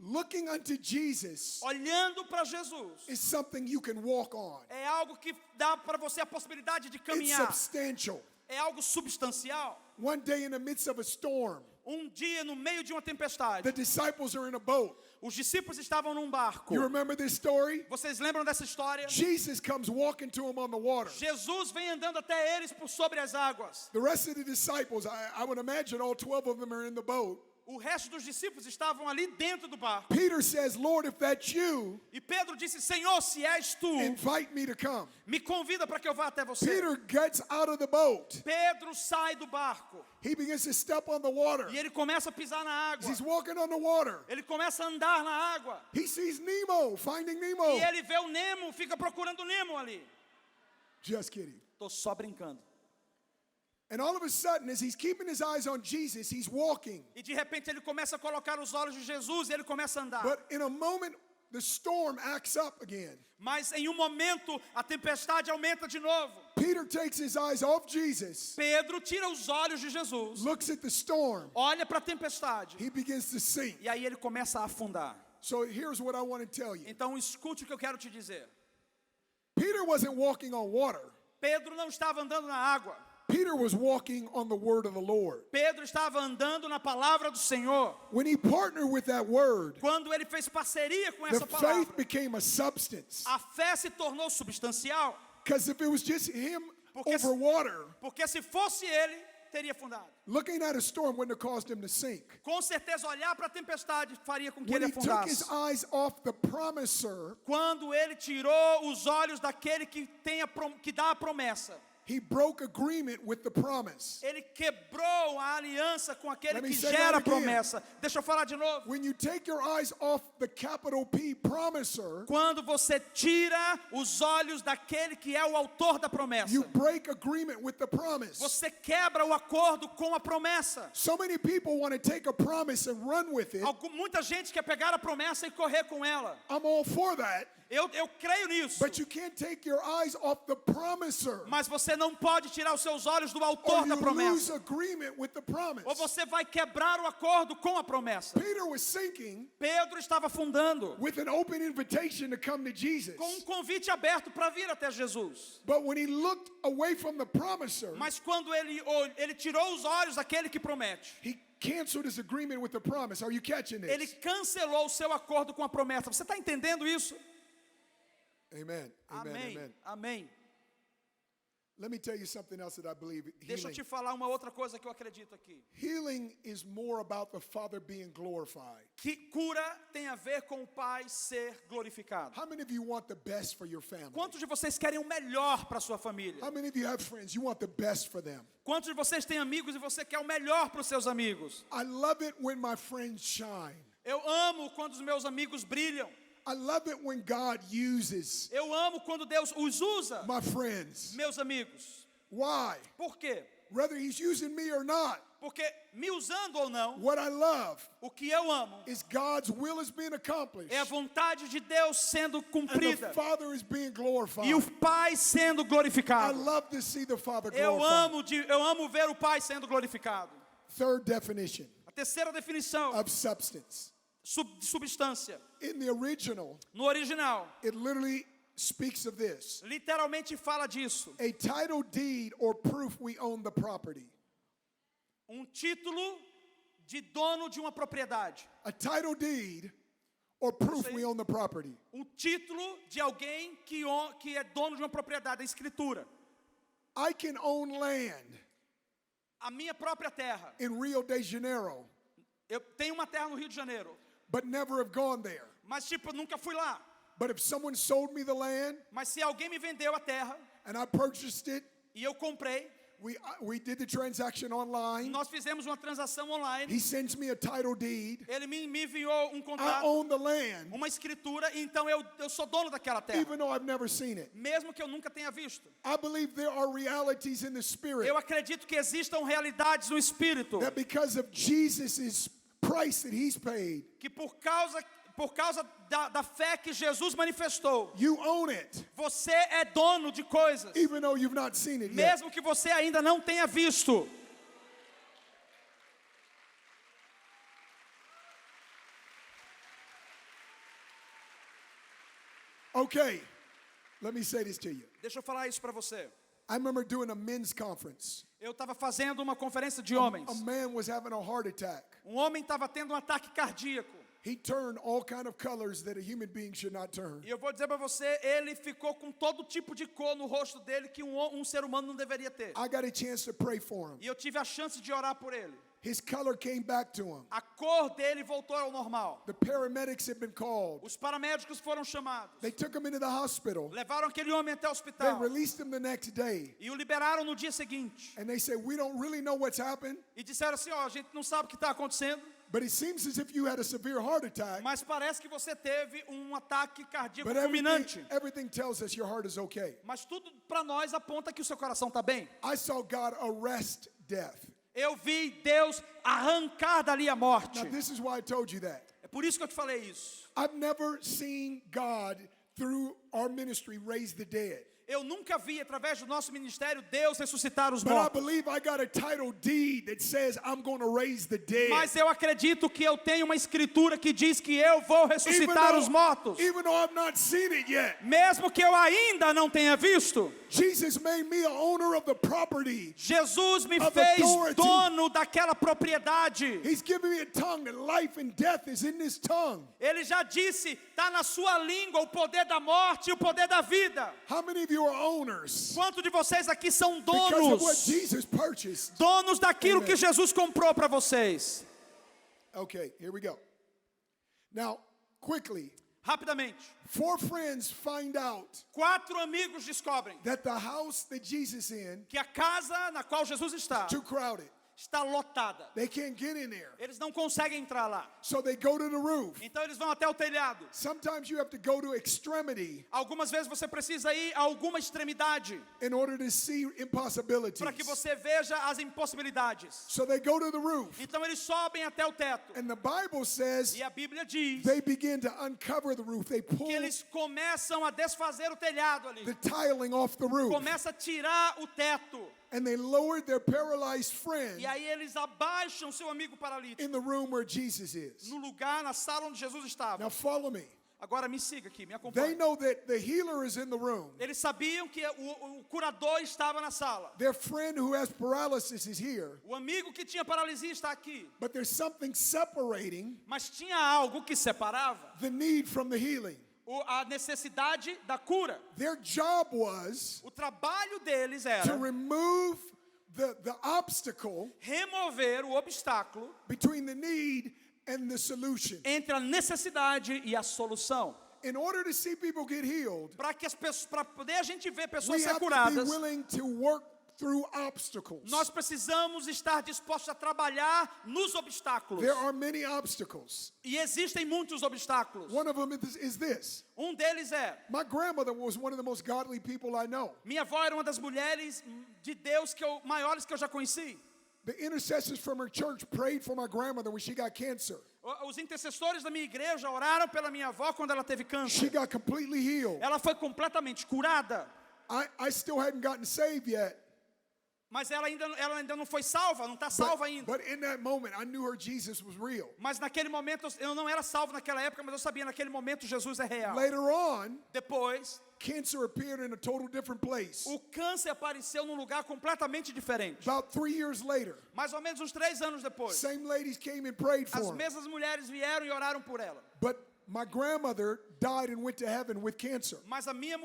Looking unto Jesus Olhando para Jesus is something you can walk on. é algo que dá para você a possibilidade de It's caminhar. substantial. É algo substancial. One day in the midst of a storm, Dia no meio de uma tempestade, the disciples are in a boat. os discípulos estavam num barco. You remember this story? Vocês lembram dessa história? Jesus comes walking to them on the water. Jesus vem andando até eles por sobre as águas. The rest of the disciples, I would imagine all 12 of them are in the boat. O resto dos discípulos estavam ali dentro do barco. Peter says, Lord, if that's you, E Pedro disse, Senhor, se és tu, invite me to come. me convida para que eu vá até você. Peter gets out of the boat. Pedro sai do barco. He begins to step on the water. E ele começa a pisar na água. He's walking on the water. Ele começa a andar na água. He sees Nemo, finding Nemo. E ele vê o Nemo, fica procurando o Nemo ali. Just kidding. Tô só brincando. And all of a sudden, as he's keeping his eyes on Jesus, he's walking. E de repente ele começa a colocar os olhos de Jesus e ele começa a andar. But in a moment, the storm acts up again. Mas em um momento a tempestade aumenta de novo. Peter takes his eyes off Jesus, Pedro tira os olhos de Jesus, looks at the storm. olha para a tempestade He begins to sink. e aí ele começa a afundar. So here's what I want to tell you. Então escute o que eu quero te dizer. Peter wasn't walking on water. Pedro não estava andando na água. Peter was walking on the word of the Lord. Pedro estava andando na palavra do Senhor. When he partnered with that word, Quando ele fez parceria com the essa faith palavra, became a substance. a fé se tornou substancial. Because if it was just him Porque over water, Porque se fosse ele, teria afundado. looking at a storm wouldn't have caused him to sink. Com certeza olhar para a tempestade faria com que When ele he took his afundasse. eyes off the promiser, Quando ele tirou os olhos daquele que dá a promessa, he broke agreement with the promise. ele quebrou a aliança com aquele Let me que say gera a that again. promessa. Deixa eu falar de novo. When you take your eyes off the capital P promiser, Quando você tira os olhos daquele que é o autor da promessa, you break agreement with the promise. você quebra o acordo com a promessa. So many people want to take a promise and run with it. Muita gente quer pegar a promessa e correr com ela. I'm all for that, Eu creio nisso. but you can't take your eyes off the promiser, Mas você não pode tirar os seus olhos do or autor you da lose promessa. agreement with the promise. Ou você vai quebrar o acordo com a promessa. Peter was sinking Pedro estava afundando with an open invitation to come to Jesus. com um convite aberto para vir até Jesus. But when he looked away from the promiser, Mas quando ele tirou os olhos daquele que promete, he canceled his agreement with the promise. Are you catching ele this? cancelou o seu acordo com a promessa. Você está entendendo isso? Amen. Amen. Amém. Amen. Amém. Let me tell you something else that I believe. Deixa eu Healing. te falar uma outra coisa que eu acredito aqui. Healing is more about the Father being glorified. Que cura tem a ver com o Pai ser glorificado. How many of you want the best for your family? Quantos de vocês querem o melhor para sua família? How many of you have friends? You want the best for them. Quantos de vocês têm amigos e você quer o melhor para os seus amigos? I love it when my friends shine. Eu amo quando os meus amigos brilham. I love it when God uses Eu amo quando Deus os usa, my friends. meus amigos. Why? Por quê? Whether he's using me or not, Porque me usando ou não, what I love o que eu amo is God's will is being accomplished. é a vontade de Deus sendo And the cumprida Father is being glorified. e o Pai sendo I glorificado. love to see the Father Eu glorified. amo ver o Pai sendo glorificado. Third definition A terceira definição, of substance. substância. In the original, No original, it literally speaks of this. literalmente fala disso. A title deed or proof we own the property. Título de dono de uma propriedade. A title deed or proof we own the property. Título de alguém que é dono de uma propriedade, a escritura. I can own land A minha própria terra. in Rio de Janeiro, Eu tenho uma terra no Rio de Janeiro, but never have gone there. mas tipo, eu nunca fui lá. But if someone sold me the land Mas se alguém me vendeu a terra and I purchased it, e eu comprei, we did the transaction online. nós fizemos uma transação online, He sends me a title deed. ele me enviou I contrato, own the land, uma escritura, então eu sou dono daquela terra, even though I've never seen it. mesmo que eu nunca tenha visto. I believe there are realities in the spirit Eu acredito que existam realidades no Espírito, that because of Jesus' price that he's paid, que por causa da fé que Jesus manifestou, you own it, você é dono de coisas, even though you've not seen it yet. mesmo que você ainda não tenha visto. Okay, let me say this to you. Deixa eu falar isso para você. I remember doing a men's conference. Eu estava fazendo uma conferência de homens. A man was having a heart attack. Homem estava tendo ataque cardíaco. He turned all kind of colors that a human being should not turn. E eu vou dizer para você, ele ficou com todo tipo de cor no rosto dele que um ser humano não deveria ter. I got a chance to pray for him. E eu tive a chance de orar por ele. His color came back to him. A cor dele voltou ao normal. The paramedics had been called. Os paramédicos foram chamados. They took him into the hospital. Levaram aquele homem até o They hospital. released him the next day. E o liberaram no dia seguinte. And they said, we don't really know what's happened, E disseram assim, ó, a gente não sabe o que está acontecendo, but it seems as if you had a severe heart attack. mas parece que você teve um ataque cardíaco But fulminante. everything tells us your heart is okay. Mas tudo para nós aponta que o seu coração está bem. I saw God arrest death. Eu vi Deus arrancar dali a morte. Now, this is why I told you that. É por isso que eu te falei isso. I've never seen God, through our ministry, raise the dead. Eu nunca vi, através do nosso ministério, Deus ressuscitar os But I mortos. believe I got a title deed that says I'm going to raise the dead. Mas eu acredito que eu tenho uma escritura que diz que eu vou ressuscitar os mortos. Even though I've not seen it yet, Mesmo que eu ainda não tenha visto. Jesus made me an owner of the property. Jesus me Of fez authority. dono daquela propriedade. He's given me a tongue, that life and death is in this tongue. Ele já disse, está na sua língua o poder da morte e o poder da vida. How many of you are owners? Quantos de vocês aqui são Because of what donos? Jesus purchased. Donos daquilo Amen. que Jesus comprou para vocês. Okay, here we go. Now, quickly, Rapidamente. 4 friends find out 4 amigos descobrem that the house that Jesus in que a casa na qual Jesus está too crowded. está lotada. They can't get in there. Eles não conseguem entrar lá. So they go to the roof. Então eles vão até o telhado. Sometimes you have to go to extremity Algumas vezes você precisa ir a alguma extremidade in order to see impossibilities. para que você veja as impossibilidades. So they go to the roof. Então eles sobem até o teto. And the Bible says E a Bíblia diz they begin to uncover the roof. They pull que eles começam a desfazer o telhado ali. the tiling off the roof. Começa a tirar o teto. And they lowered their paralyzed E friend aí eles abaixam seu amigo paralítico in the room where Jesus is. no lugar, na sala onde Jesus estava. Now follow me. Agora me siga aqui, me They acompanhe. know that the healer is in the room. Eles sabiam que o curador estava na sala. Their friend who has paralysis is here. O amigo que tinha paralisia está aqui. But there's something separating Mas tinha algo que separava the need from the healing. a necessidade da cura. Their job was O trabalho deles to era remove the obstacle remover o obstáculo between the need and the solution. entre a necessidade e a solução. In order to see people get healed, Para que as pessoas, para poder a gente ver we pessoas ser have to be curadas, willing to work through obstacles. nós precisamos estar dispostos a trabalhar nos obstáculos. There are many obstacles. E existem muitos obstáculos. One of them is this. Deles é: My grandmother was one of the most godly people I know. minha avó era uma das mulheres de Deus maiores que eu já conheci. The intercessors from her church prayed for my grandmother when she got cancer. Os intercessores da minha igreja oraram pela minha avó quando ela teve She câncer. got completely healed. Ela foi completamente curada, I still hadn't gotten saved yet. mas ela ainda não foi salva, não está salva ainda. But in that moment, I knew her Jesus was real. Mas naquele momento, eu não era salvo naquela época, mas eu sabia naquele momento Jesus é real. Later on, Depois, cancer appeared in a total different place. o câncer apareceu num lugar completamente diferente. About 3 years later, Mais ou menos uns 3 anos depois, same ladies came and prayed as for her. mesmas mulheres vieram e oraram por ela. But my grandmother died and went to heaven with cancer. Mas a minha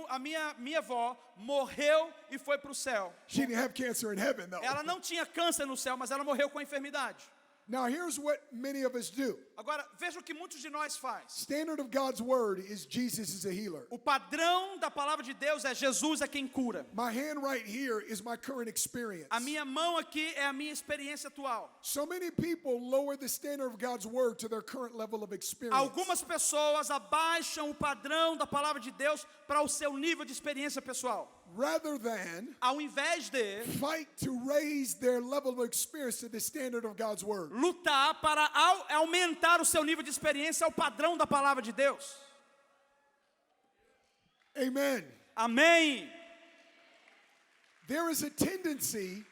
avó morreu e foi para o céu. She didn't have cancer in heaven, though. Ela não tinha câncer no céu, mas ela morreu com a enfermidade. Now, here's what many of us do. Agora, veja o que muitos de nós faz. Standard of God's word is Jesus is a healer. O padrão da palavra de Deus é Jesus é quem cura. My hand right here is my current experience. A minha mão aqui é a minha experiência atual. So many people lower the standard of God's word to their current level of experience. Algumas pessoas abaixam o padrão da palavra de Deus para o seu nível de experiência pessoal. Rather than Ao invés de fight to raise their level of experience to the standard of God's word. lutar para aumentar o seu nível de experiência ao padrão da palavra de Deus. Amen. Amém. There is a tendency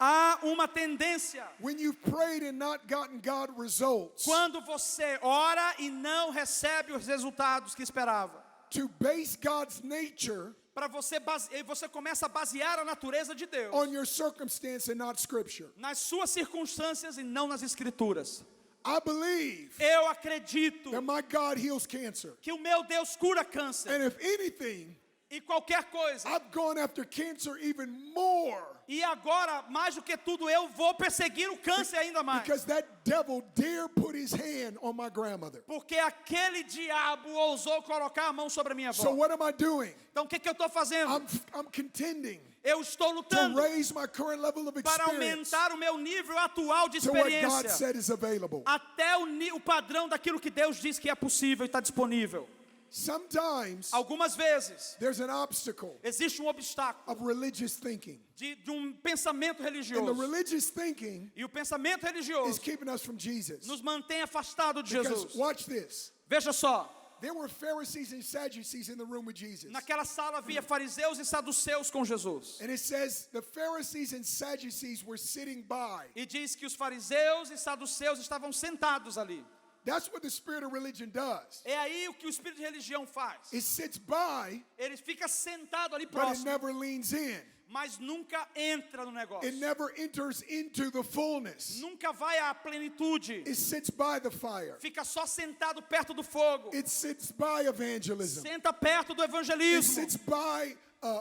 Há uma tendência when you've prayed and not gotten God results quando você ora e não recebe os resultados que esperava. to base God's nature Para você começa a basear a natureza de Deus on your circumstance and not scripture. nas suas circunstâncias e não nas escrituras. I believe Eu acredito that my God heals cancer. que o meu Deus cura câncer. And if anything, e qualquer coisa. I've gone after cancer even more E agora, mais do que tudo, eu vou perseguir o câncer ainda mais. because that devil dare put his hand on my grandmother. Porque aquele diabo ousou colocar a mão sobre a minha So avó. what am I doing? Então o que eu estou fazendo? I'm contending Eu estou to lutando raise my current level of para experience aumentar o meu nível atual de to what God experiência. said is available. Até o padrão daquilo que Deus diz que é possível e está disponível. Sometimes Algumas vezes there's an obstacle existe obstáculo of religious thinking. de pensamento And the religioso. religious thinking E o pensamento is religioso keeping us from Jesus. nos mantém afastado de Because Jesus. watch this. Veja só, There were Pharisees and Sadducees in the room with Jesus. naquela sala havia fariseus e saduceus com Jesus. And it says the Pharisees and Sadducees were sitting by. E diz que os fariseus e saduceus estavam sentados ali. That's what the spirit of religion does. É aí o que o espírito de religião faz. It sits by, Ele fica sentado ali but it próximo, never leans in. mas nunca entra no negócio. It never enters into the fullness. Nunca vai à plenitude. It sits by the fire. Fica só sentado perto do fogo. It sits by evangelism. Senta perto do It evangelismo. sits by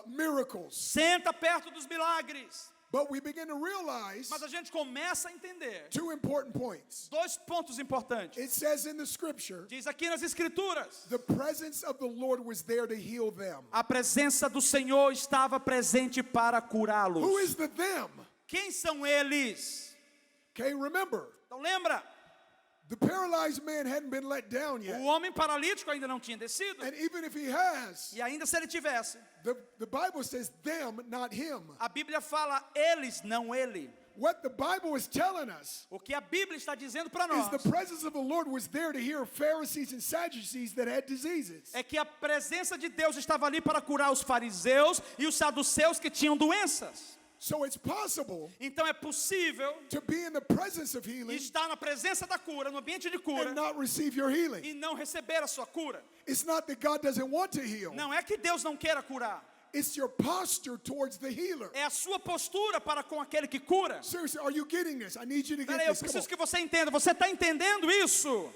miracles. Senta perto dos milagres. But we begin to realize Mas a gente começa a entender two important points. dois pontos importantes. It says in the scripture, Diz aqui nas escrituras: the presence of the Lord was there to heal them. a presença do Senhor estava presente para Who curá-los. is the them? Quem são eles? Okay, remember, Então lembra, the paralyzed man hadn't been let down o yet. homem paralítico ainda não tinha descido. And even if he has, E ainda se ele tivesse, the Bible says them, not him. a Bíblia fala eles, não ele. What the Bible is telling us O que a Bíblia está dizendo para is nós the presence of the Lord was there to heal Pharisees and Sadducees that had diseases. é que a presença de Deus estava ali para curar os fariseus e os saduceus que tinham doenças. So it's possible Então é possível to be in the presence of healing estar na presença da cura, no ambiente de cura, and not receive your healing. e não receber a sua cura. It's not that God doesn't want to heal. Não é que Deus não queira curar, It's your posture towards the healer. é a sua postura para com aquele que cura. Seriously, are you getting this? I need you to get Peraí, eu this. Come preciso on. que você entenda. Você está entendendo isso?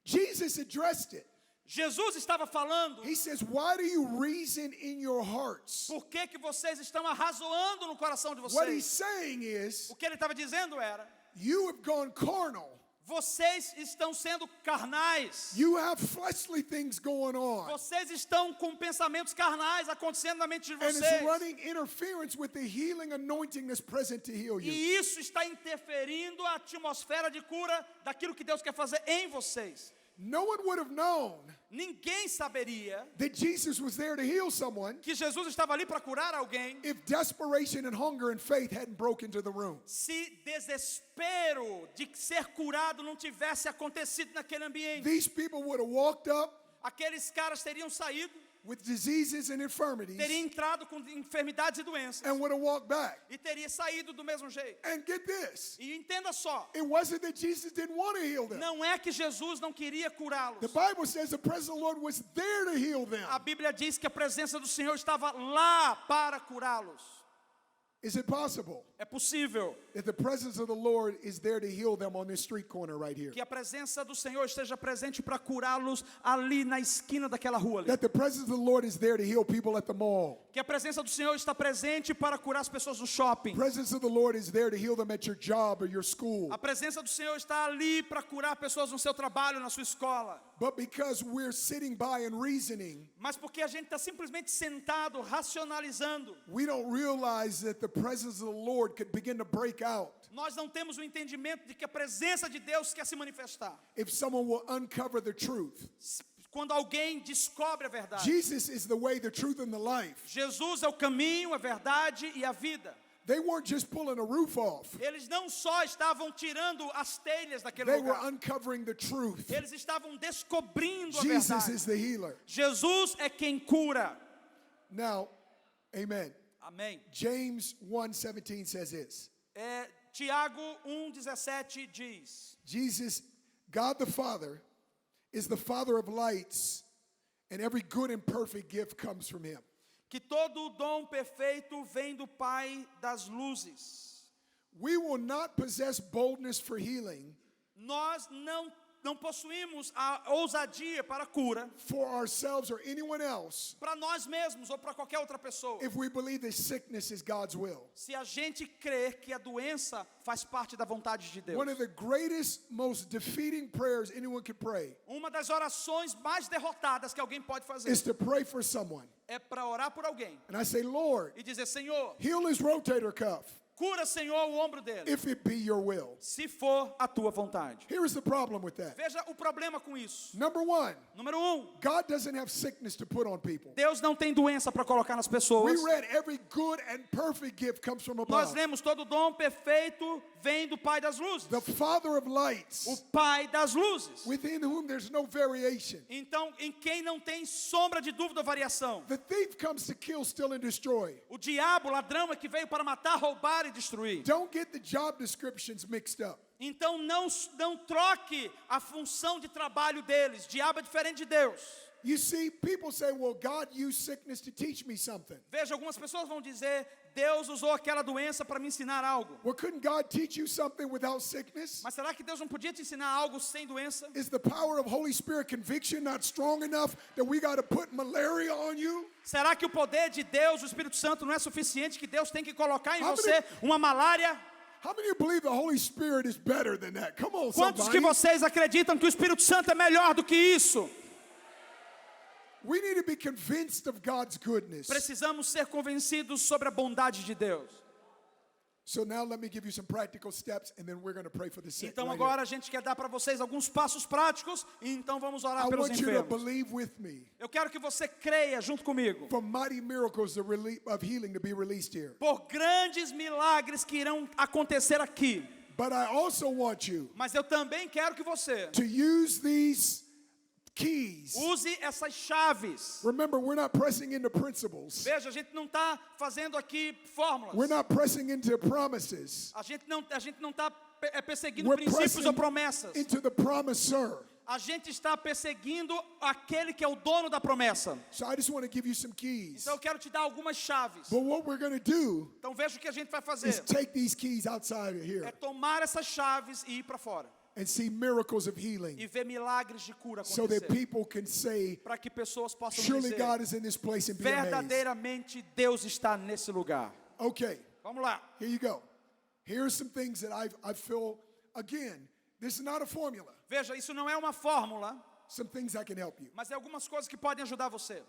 Jesus addressed it. Jesus estava falando. He says, why do you reason in your hearts? Por que que vocês estão arrazoando no coração de What he's vocês? saying is, O que ele estava dizendo era: you have gone carnal. vocês estão sendo carnais. You have fleshly things going on. Vocês estão com pensamentos carnais acontecendo na mente de And it's vocês. running interference with the healing anointing that's present to heal you. E isso está interferindo a atmosfera de cura daquilo que Deus quer fazer em vocês. No one would have known Ninguém saberia that Jesus was there to heal someone que Jesus estava ali para curar alguém if desperation and hunger and faith hadn't broken into the room. se desespero de ser curado não tivesse acontecido naquele ambiente. These people would have walked up Aqueles caras teriam saído, with diseases and infirmities teriam entrado com enfermidades e doenças and would have walked back. e teria saído do mesmo jeito. And get this, E entenda só, it wasn't that Jesus didn't want to heal them. não é que Jesus não queria curá-los. The Bible says the presence of the Lord was there to heal them. A Bíblia diz que a presença do Senhor estava lá para curá-los. Is it possible É possível that the presence of the Lord is there to heal them on this street corner right here? que a presença do Senhor esteja presente para curá-los ali na esquina daquela rua ali. That the presence of the Lord is there to heal people at the mall. Que a presença do Senhor está presente para curar as pessoas no shopping. The presence of the Lord is there to heal them at your job or your school. A presença do Senhor está ali para curar pessoas no seu trabalho, na sua escola. But because we're sitting by and reasoning, Mas porque a gente está simplesmente sentado, racionalizando, we don't realize that the presence of the Lord could begin to break out nós não temos o entendimento de que a presença de Deus quer se manifestar. if someone will uncover the truth. Quando alguém descobre a verdade. Jesus is the way, the truth, and the life. Jesus é o caminho, a verdade e a vida. They weren't just pulling a roof off. Eles não só estavam tirando as telhas daquele They were lugar. uncovering the truth. Eles estavam descobrindo a Jesus verdade. is the healer. Jesus é quem cura. Now, amen. Amém. James 1:17 says this. Tiago 1,17 diz: Jesus, God the Father, is the Father of lights, and every good and perfect gift comes from him. que todo o dom perfeito vem do Pai das luzes. We will not possess boldness for healing Nós não não possuímos a ousadia para a cura, for ourselves or anyone else, para nós mesmos ou para qualquer outra pessoa, if we believe that sickness is God's will. se a gente crer que a doença faz parte da vontade de Deus. One of the greatest, most defeating prayers anyone could pray Uma das orações mais derrotadas que alguém pode fazer is to pray for someone. é para orar por alguém And I say, Lord, e dizer: Senhor, heal his rotator cuff cura, Senhor, o ombro dele, if it be your will. se for a tua vontade. Here is the problem with that. Veja o problema com isso. Number one, Número 1, God doesn't have sickness to put on people. Deus não tem doença para colocar nas We pessoas. read every good and perfect gift comes from Nós above. lemos: todo dom perfeito vem do Pai das luzes. The Father of lights, O Pai das luzes. within whom there's no variation. Então, em quem não tem sombra de dúvida ou variação. The thief comes to kill, steal, and destroy. O diabo, o ladrão, é que veio para matar, roubar e destruir. Don't get the job descriptions mixed up. Então não troque a função de trabalho deles. Diabo é diferente de Deus. You see, people say, well, God used sickness to teach me something. Veja, algumas pessoas vão dizer: Deus usou aquela doença para me ensinar algo. Well, couldn't God teach you something without sickness? Mas será que Deus não podia te ensinar algo sem doença? Is the power of Holy Spirit conviction not strong enough that we got to put malaria on you? Será que o poder de Deus, o Espírito Santo, não é suficiente, que Deus tem que colocar em How você uma malária? How many of you believe the Holy Spirit is better than that? Come on, Quantos que somebody. vocês acreditam que o Espírito Santo é melhor do que isso? We need to be convinced of God's goodness. Precisamos ser convencidos sobre a bondade de Deus. So now let me give you some practical steps and then we're going to pray for the sick. Então right agora a gente quer dar para vocês alguns passos práticos e então vamos here. orar I pelos want you to enfermos. believe with me Eu quero que você creia junto comigo for mighty miracles of healing to be released here. por grandes milagres que irão acontecer aqui. But I also want you Mas eu também quero que você to use these keys. use essas chaves. Remember, we're not pressing into principles. Veja, a gente não está fazendo aqui fórmulas. We're not pressing into promises. A gente não está perseguindo We're princípios pressing ou promessas. into the promiser. A gente está perseguindo aquele que é o dono da promessa. So I just want to give you some keys. Então eu quero te dar algumas chaves. But what we're going to do Então veja o que a gente vai is fazer. take these keys outside of here É tomar essas chaves e ir para fora. and see miracles of E healing ver milagres de cura so that acontecer. people can say, Para que pessoas possam surely dizer: God is in this place, and be amazed. verdadeiramente Deus está nesse lugar. Okay, Vamos lá. here you go. Here's some things that I feel, again, this is not a formula. Veja, isso não é uma fórmula, Some things I can help you. mas é algumas coisas que podem ajudar você.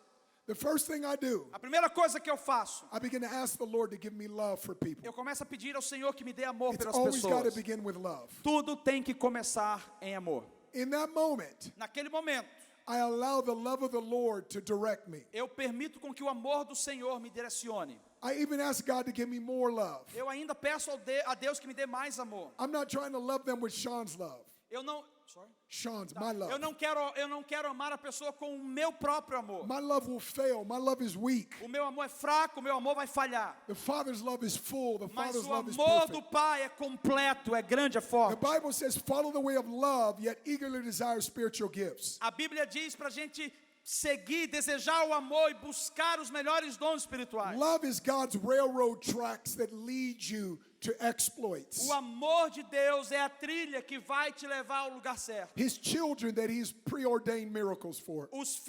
The first thing I do, A primeira coisa que eu faço, I begin to ask the Lord to give me love for people. eu começo a pedir ao Senhor que me dê amor It's pelas always got to pessoas. begin with love. Tudo tem que começar em amor. In that moment, Naquele momento, I allow the love of the Lord to direct me. eu permito com que o amor do Senhor me direcione. I even ask God to give me more love. Eu ainda peço a Deus que me dê mais amor. I'm not trying to love them with Sean's love. Eu não, sorry? Sean's, my love. Eu não quero amar a pessoa com o meu próprio amor. My love will fail. My love is weak. O meu amor é fraco, o meu amor vai falhar. The Father's love is full. The Mas Father's o love is amor do perfect. Pai é completo, é grande, é The forte. Bible says, follow the way of love, yet eagerly desire spiritual gifts. A Bíblia diz para a gente seguir, desejar o amor e buscar os melhores dons espirituais. Love is God's railroad tracks that lead you to exploits. O amor de Deus é a trilha que vai te levar ao lugar certo. His children that He's preordained miracles for. Os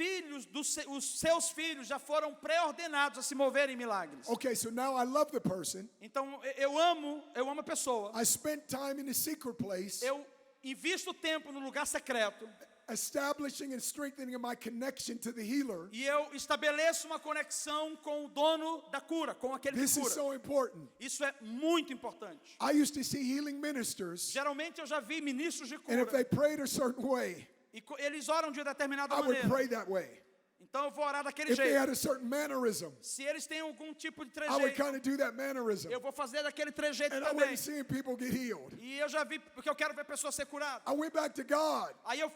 seus filhos já foram pré-ordenados a se moverem em milagres. Okay, so now I love the person. Então eu amo a pessoa. I spent time in the secret place, Eu invisto tempo no lugar secreto establishing and strengthening my connection to the healer. e eu estabeleço uma conexão com o dono da cura, com aquele This que is cura. so important. Isso é muito importante. I used to see healing ministers, Geralmente eu já vi ministros de and if cura they prayed a certain way, e eles oram de determinada I would maneira. pray that way. Então eu vou orar daquele If they jeito. had a certain mannerism, Se eles têm algum tipo de I would trejeito, kind of do that mannerism. eu vou fazer daquele trejeito And I também. wasn't seeing people get healed. E eu já vi, porque eu quero ver pessoas ser curadas. I went back to God. Aí eu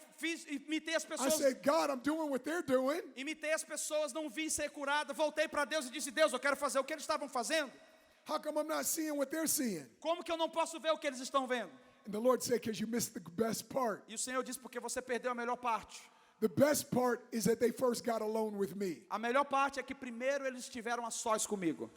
imitei as I pessoas, said, God, I'm doing what they're doing. imitei as pessoas, não vi ser curada, voltei para Deus e disse: Deus, eu quero fazer o que eles estavam fazendo. How come I'm not seeing what they're seeing? Como que eu não posso ver o que eles estão vendo? And the Lord said, because you missed the best part. E o Senhor disse: porque você perdeu a melhor parte. The best part is that they first got alone with me. A melhor parte é que primeiro eles estiveram a sós comigo.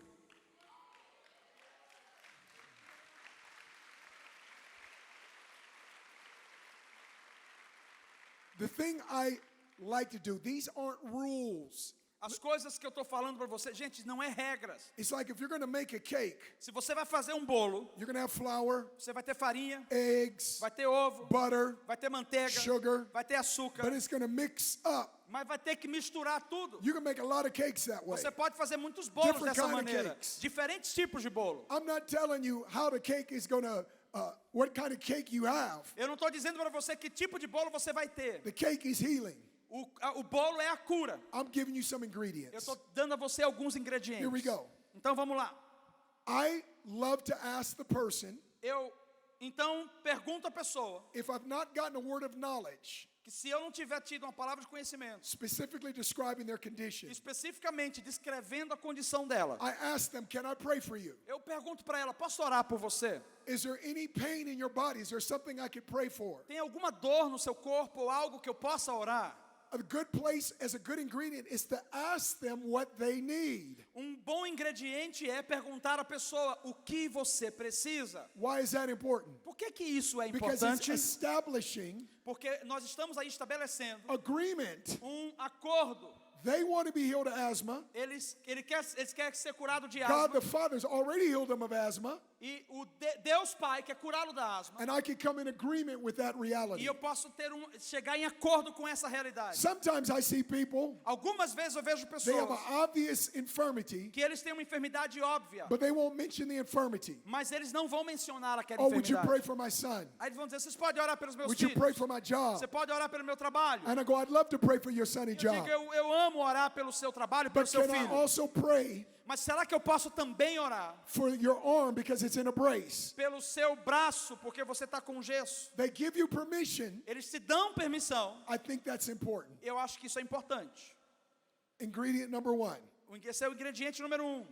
The thing I like to do, these aren't rules. As coisas que eu estou falando para você, gente, não é regras. It's like if you're going to make a cake, Se você vai fazer um bolo, you're going to have flour, você vai ter farinha, eggs, vai ter ovo, butter, vai ter manteiga, sugar, vai ter açúcar, but it's going to mix up. mas vai ter que misturar tudo. You can make a lot of cakes that way. Você pode fazer muitos bolos Different dessa kind of maneira. cakes. Diferentes tipos de bolo. I'm not telling you how the cake is going to, what kind of cake you have. Eu não estou dizendo para você que tipo de bolo você vai ter. The cake is healing. O bolo é a cura. I'm giving you some Eu ingredients. estou dando a você alguns ingredientes. Here we go. Então vamos lá. I love to ask the person Eu então pergunto à pessoa if I've not gotten a word of knowledge, que se eu não tiver tido uma palavra de conhecimento, specifically describing their condition, especificamente descrevendo a condição dela, I ask them, can I pray for you? eu pergunto para ela, posso orar por você? Is there any pain in your body? Is there something I could pray for? Tem alguma dor no seu corpo ou algo que eu possa orar? A good place as a good ingredient is to ask them what they need. Bom ingrediente é perguntar à pessoa o que você precisa. Why is that important? Por que isso é Because it's importante? establishing Porque nós estamos aí estabelecendo agreement. acordo. They want to be healed of asthma. Eles querem ser curado de God the asma. Father's already healed them of asthma. E Deus Pai quer curá-lo da asma. And I can come in agreement with that E reality. eu posso chegar em acordo com essa realidade. Sometimes I see people, Algumas vezes eu vejo they have pessoas an obvious infirmity, que eles têm uma enfermidade óbvia, but they won't mention the infirmity. mas eles não vão mencionar aquela Oh, would you enfermidade. pray for my son? Aí eles vão dizer, vocês podem orar pelos meus Would you filhos? pray for my job? Você pode orar pelo meu trabalho? And I go, I'd love to pray for your son and Eu job. digo, eu amo orar pelo seu trabalho, pelo But seu can I filho. also pray Mas será que eu posso também orar for your arm because it's in a brace? pelo seu braço, porque você está com gesso? They give you permission. Eles te dão permissão. I think that's important. Eu acho que isso é importante. Ingredient number one. Esse é o ingrediente número 1.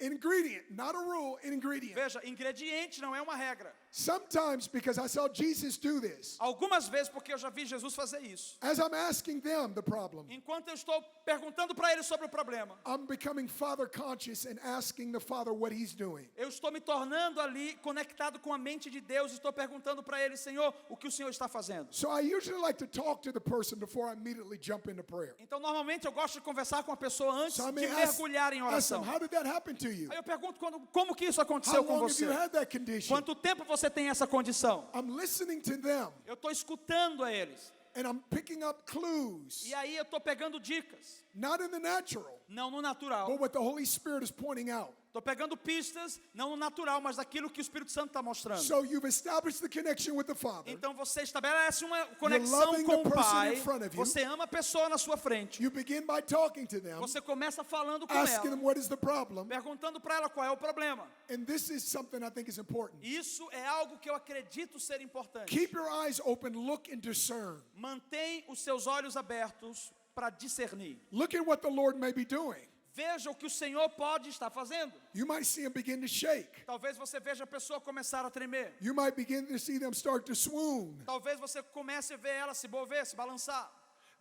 Ingredient, not a rule, an ingredient. Veja, ingrediente não é uma regra. Sometimes, because I saw Jesus do this, Algumas vezes, porque eu já vi Jesus fazer isso. as I'm asking them the problem, Enquanto eu estou perguntando para eles sobre o problema, I'm becoming Father conscious and asking the Father what He's doing. eu estou me tornando ali conectado com a mente de Deus. Estou perguntando para ele, Senhor, o que o Senhor está fazendo? So I usually like to talk to the person before I immediately jump into prayer. Então, normalmente, eu gosto de conversar com a pessoa antes So I de may ask mergulhar em them, oração. how did that happen to you? Aí eu pergunto, como que isso How aconteceu com long have você? you had that condition? Quanto tempo você tem essa condição? I'm listening to them Eu estou escutando a eles. and I'm picking up clues, E aí eu estou pegando dicas. not in the natural, Não no natural. but what the Holy Spirit is pointing out. Estou pegando pistas, não no natural, mas daquilo que o Espírito Santo está mostrando. So you've established the connection with the Father. Então você estabelece uma conexão loving com the o person Pai. in front of you. Você ama a pessoa na sua frente. You begin by talking to them, Você começa falando com asking ela, them what is the problem. perguntando para ela qual é o problema. And this is something I think is important. Isso é algo que eu acredito ser importante. Keep your eyes open, look and discern. Mantém os seus olhos abertos para discernir. Look at what the Lord may be doing. Veja o que o Senhor pode estar fazendo. You might see them begin to shake. Talvez você veja a pessoa começar a tremer. You might begin to see them start to swoon. Talvez você comece a ver ela se mover, se balançar.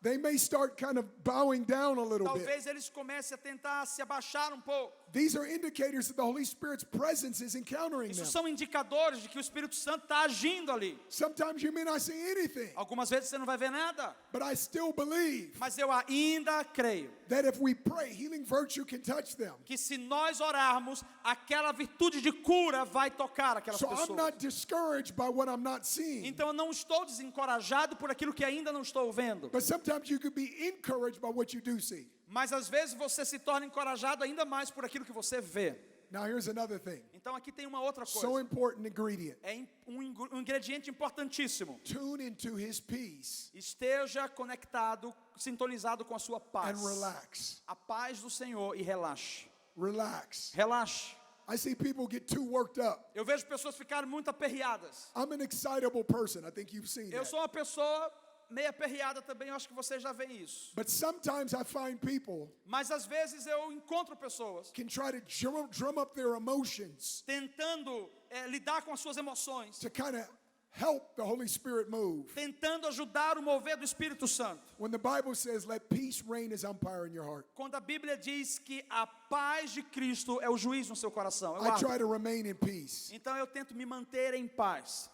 They may start kind of bowing down a little bit. Talvez eles comecem a tentar se abaixar um pouco. These are indicators that the Holy Spirit's presence is encountering Isso them. são indicadores de que o Espírito Santo está agindo ali. Sometimes you may not see anything, Algumas vezes você não vai ver nada, but I still believe mas eu ainda creio that if we pray, healing virtue can touch them. que se nós orarmos, aquela virtude de cura vai tocar aquelas So I'm pessoas. not discouraged by what I'm not seeing. Então eu não estou desencorajado por aquilo que ainda não estou vendo. But sometimes you could be encouraged by what you do see. Mas às vezes você se torna encorajado ainda mais por aquilo que você vê. Now here's another thing. Então aqui tem uma outra So coisa. important ingredient. É um ingrediente importantíssimo. Tune into His peace Esteja conectado, sintonizado com a sua paz. and relax. A paz do Senhor e relaxe. Relax. Relaxe. I see people get too worked up. Eu vejo pessoas ficarem muito aperreadas. I'm an excitable person. I think you've seen Eu that. sou uma pessoa meio aperreada também, eu acho que vocês já veem isso. But sometimes I find people Mas às vezes eu encontro pessoas can try to drum up their emotions tentando lidar com as suas emoções, to kind of help the Holy Spirit move. tentando ajudar o mover do Espírito Santo. When the Bible says, let peace reign as umpire in your heart, Quando a Bíblia diz que a paz de Cristo é o juiz no seu coração, é o I árbitro. try to remain in peace. Então eu tento me manter em paz.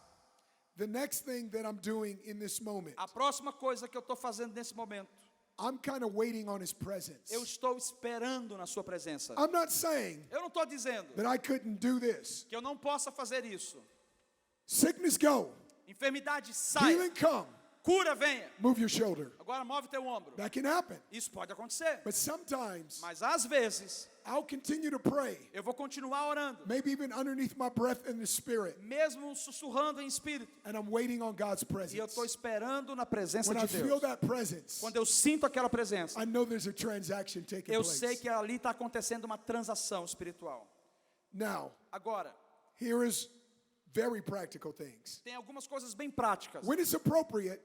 The next thing that I'm doing in this moment, A próxima coisa que eu estou fazendo nesse momento, I'm kind of waiting on his presence. eu estou esperando na sua presença. I'm not saying Eu não estou dizendo that I couldn't do this. que eu não possa fazer isso. Sickness go, Enfermidade saia, healing come. cura venha. Move your shoulder. Agora move teu ombro. That can happen. Isso pode acontecer. But sometimes Mas às vezes, I'll continue to pray, eu vou continuar orando, maybe even underneath my breath in the spirit, mesmo sussurrando em espírito. and I'm waiting on God's E eu presence. estou esperando na presença When de I feel Deus. that presence, Quando eu sinto aquela presença, I know there's a transaction taking eu sei place. que ali está acontecendo uma transação espiritual. Now, Agora, here is very practical things. tem algumas coisas bem práticas. When it's appropriate,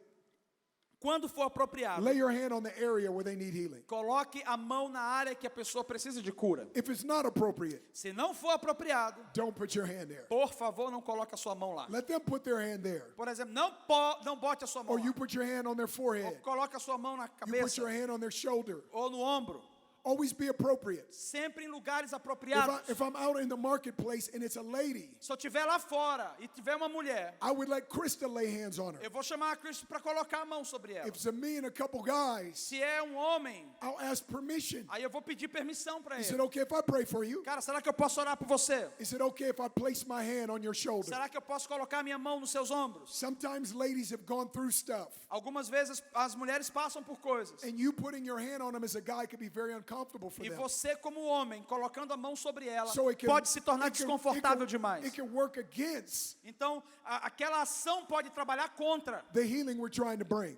Quando for apropriado, lay your hand on the area where they need healing. coloque a mão na área que a pessoa precisa de cura. If it's not appropriate, Se não for apropriado, don't put your hand there. por favor, não coloque a sua mão lá. Let them put their hand there. Por exemplo, não bote a sua mão Or you lá. put your hand on their Ou forehead. coloque a sua mão na You put cabeça your hand on their shoulder. ou no ombro. Always be appropriate. Sempre em lugares If, apropriados. if I'm out in the marketplace and it's a lady, Se eu estiver lá fora e tiver uma mulher, I would let Krista lay hands on her. eu vou chamar a Cristo para colocar a mão sobre ela. If it's a me and a couple guys, Se é um homem, I'll ask permission. aí eu vou pedir permissão para Is it ele. okay if I pray for you? Cara, será que eu posso orar por você? Is it okay if I place my hand on your shoulder? Será que eu posso colocar minha mão nos seus ombros? Sometimes ladies have gone through stuff, Algumas vezes as mulheres passam por coisas. and you putting your hand on them as a guy could be very uncomfortable for E them. você, como homem, colocando a mão sobre ela, So it can, pode se tornar it can- desconfortável it can- demais. it can work against Então, aquela ação pode trabalhar contra the healing we're trying to bring.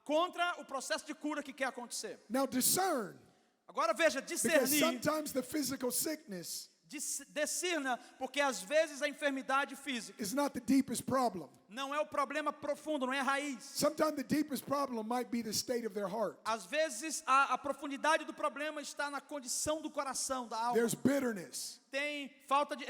contra o processo de cura que quer acontecer. Now discern, Agora veja, because discernir, sometimes the physical sickness discirna, porque às vezes a enfermidade física is not the deepest problem. não é o problema profundo, não é a raiz. Sometimes the deepest problem might be the state of their heart. Às vezes a profundidade do problema está na condição do coração, da alma. There's bitterness. Tem falta de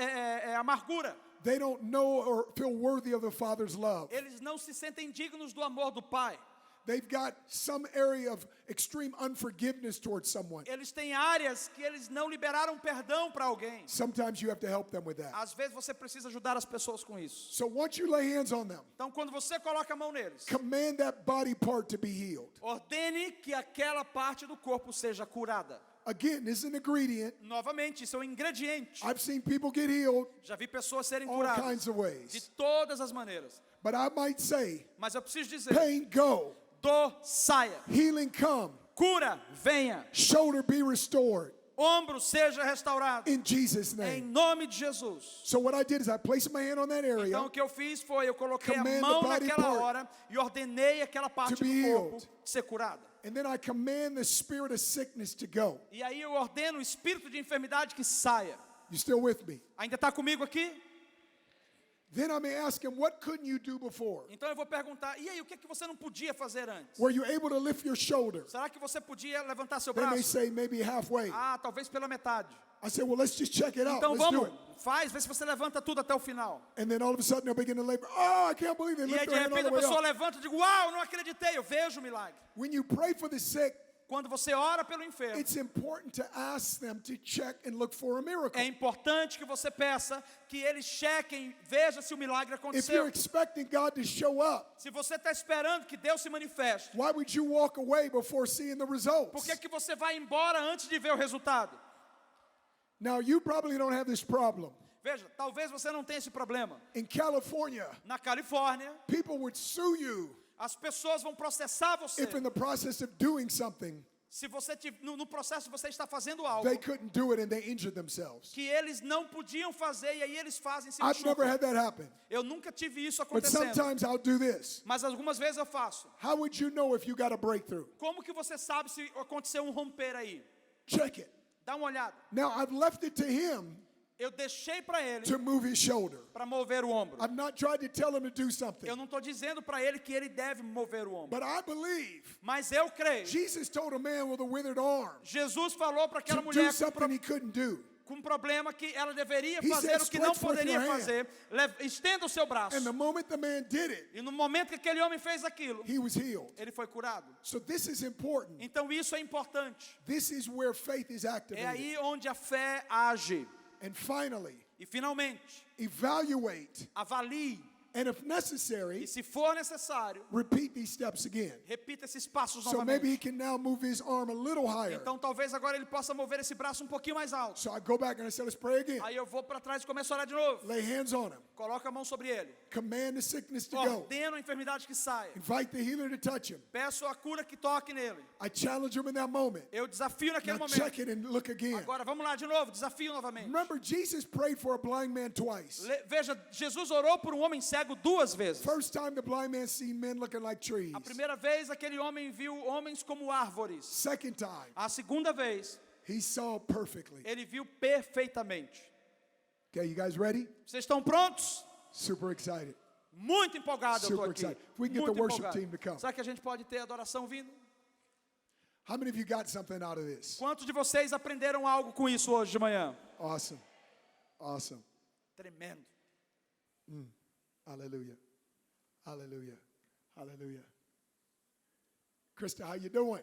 amargura. They don't know or feel worthy of the Father's love. Eles não se sentem dignos do amor do Pai. They've got some area of extreme unforgiveness towards someone. Eles têm áreas que eles não liberaram perdão para alguém. Sometimes you have to help them with that. Às vezes você precisa ajudar as pessoas com isso. So once you lay hands on them, Então, quando você coloca a mão neles, command that body part to be healed. ordene que aquela parte do corpo seja curada. Again, this is an ingredient. Novamente, isso é um ingrediente. I've seen people get healed Já vi pessoas serem all curadas kinds of de ways. todas as maneiras. But I might say, Mas eu preciso dizer, pain go, dor saia, healing come, cura venha, shoulder be restored ombro seja restaurado. in Jesus' Em name. nome de Jesus. So what I did is I placed my hand on that Então area o que eu fiz foi, eu coloquei a Command mão the body naquela part hora e ordenei aquela parte to do be corpo healed. ser curada. and then I command the spirit of sickness to go. E aí eu ordeno o espírito de enfermidade que saia. You still with me? Ainda está comigo aqui? Then I may ask him, what couldn't you do before? Então eu vou perguntar, e aí, o que é que você não podia fazer antes? Were you able to lift your shoulder? Será que você podia levantar seu They may braço? say maybe halfway. Ah, talvez pela metade. I say, well, let's just check it out. Então Let's do vamos, it. faz, vê se você levanta tudo até o final. And then all of a sudden they'll begin to labor. Oh, I can't believe they E aí lift de their hand all repente the a way pessoa up. levanta e digo, uau, não acreditei, eu vejo o milagre. When you pray for the sick, Quando você ora pelo enfermo, it's important to ask them to check and look for a miracle. é importante que você peça que eles chequem, veja se o milagre If you're aconteceu. expecting God to show up, Se você está esperando que Deus se manifeste, why would you walk away before seeing the por results? que você vai embora antes de ver o resultado? Now, you probably don't have this problem. Veja, talvez você não tenha esse problema. In California, Na Califórnia, people would sue you as pessoas vão processar você. if in the process of doing something, Se você no processo você está fazendo algo they couldn't do it and they injured themselves. que eles não podiam fazer e aí eles fazem se I've never machucam. had that happen. Eu nunca tive isso But acontecendo. sometimes I'll do this. Mas algumas vezes eu faço. How would you know if you got a breakthrough? Como que você sabe se aconteceu um romper aí? Check it. Dá uma olhada. Now, I've left it to him Eu deixei para ele to move his shoulder. para mover o ombro. I've not tried to tell him to do something. Eu não estou dizendo para ele que ele deve mover o ombro. But I believe Mas eu creio. Jesus told a man with a withered arm Jesus falou para aquela to do mulher something he couldn't do. com um problema que ela deveria He fazer said, o que não "Stretch forth poderia your hand." fazer. Estenda o seu braço. And the moment the man did it, E no momento que aquele homem fez aquilo, he was healed. ele foi curado. So this is important. Então isso é importante. This is where faith is É activated. aí onde a fé age. And finally, E finalmente, evaluate avalie And if necessary, E se for necessário, repeat these steps again. repita esses passos So maybe he novamente. can now move his arm a little higher. Então talvez agora ele possa mover esse braço um pouquinho mais alto. So I go back and I say, let's pray again. Aí eu vou para trás e começo a orar de novo. Lay hands on him. Coloca a mão sobre ele. Command the sickness to go. Ordeno a enfermidade que saia. Invite the healer to touch him. Peço a cura que toque nele. I challenge him in that moment. Eu desafio naquele Now momento. check it and look again. Agora vamos lá de novo, desafio novamente. Remember, Jesus prayed for a blind man twice. Veja, Jesus orou por um homem cego 2 vezes. First time the blind man seen men looking like trees. A primeira vez aquele homem viu homens como árvores. Second time, A segunda vez he saw perfectly. ele viu perfeitamente. Okay, you guys ready? Vocês estão prontos? Super excited. Muito empolgado eu estou Super aqui. excited. If we can get Muito the worship empolgado. team to come. Será que a gente pode ter adoração vindo? How many of you got something out of this? Quantos de vocês aprenderam algo com isso hoje de manhã? Awesome. Awesome. Tremendo. Hallelujah. Hallelujah. Hallelujah. Krista, how you doing?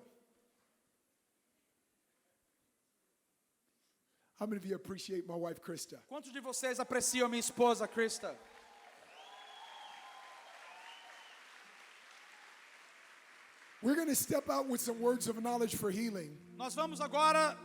How many of you appreciate my wife, Krista? Quantos de vocês apreciam minha esposa, Krista? We're going to step out with some words of knowledge for healing. Nós vamos agora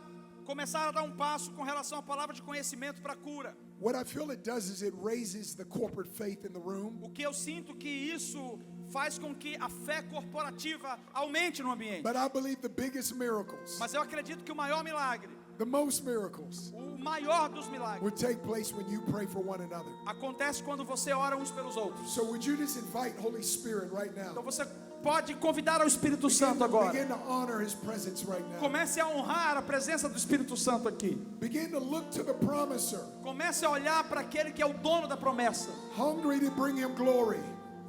começar a dar um passo com relação à palavra de conhecimento para cura. What I feel it does is it raises the corporate faith in the room. O que eu sinto que isso faz com que a fé corporativa aumente no ambiente. But I believe the biggest miracles, Mas eu acredito que o maior milagre, the most miracles, o maior dos milagres, will take place when you pray for one another. acontece quando você ora uns pelos outros. So would you just invite Holy Spirit right Então now? você pode convidar ao Espírito Santo agora. Begin to honor His presence right now. Comece a honrar a presença do Espírito Santo aqui. Begin to look to the promiser, Comece a olhar para aquele que é o dono da promessa. hungry to bring Him glory,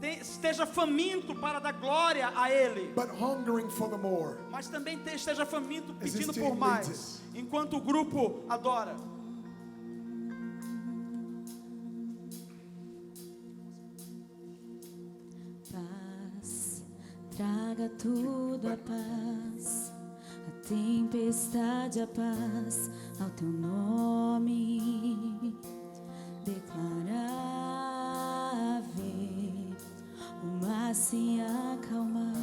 Esteja faminto para dar glória a Ele, but hungering for the more. mas também esteja faminto As pedindo this por team mais, leads us. enquanto o grupo adora. Paz, traga tudo a paz, a tempestade a paz ao teu nome. Declarar, ver o mar se acalmar,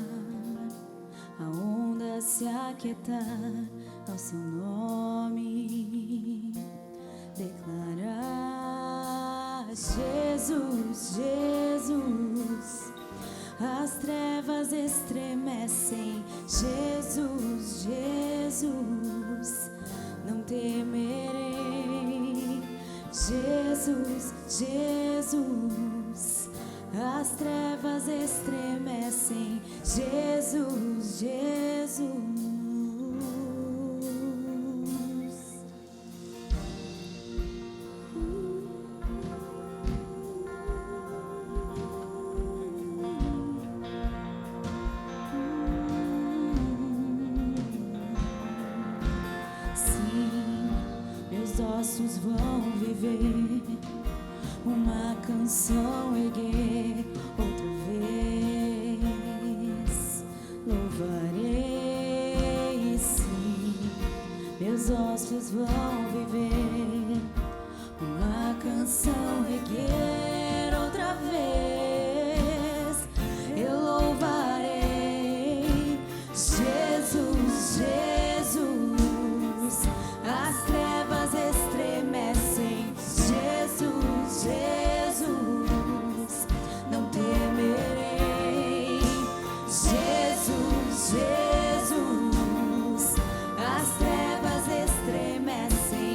a onda se aquietar ao seu nome. Declarar, Jesus, Jesus, as trevas estremecem. Jesus, Jesus, não temerei. Jesus, Jesus, as trevas estremecem. Jesus, Jesus. Sim, meus ossos vão viver, uma canção erguer outra vez. Louvarei, sim, meus ossos vão viver, uma canção erguer outra vez. Eu louvarei, Jesus, Jesus, as trevas estremecem. Jesus, Jesus, não temerei. Jesus, Jesus, as trevas estremecem.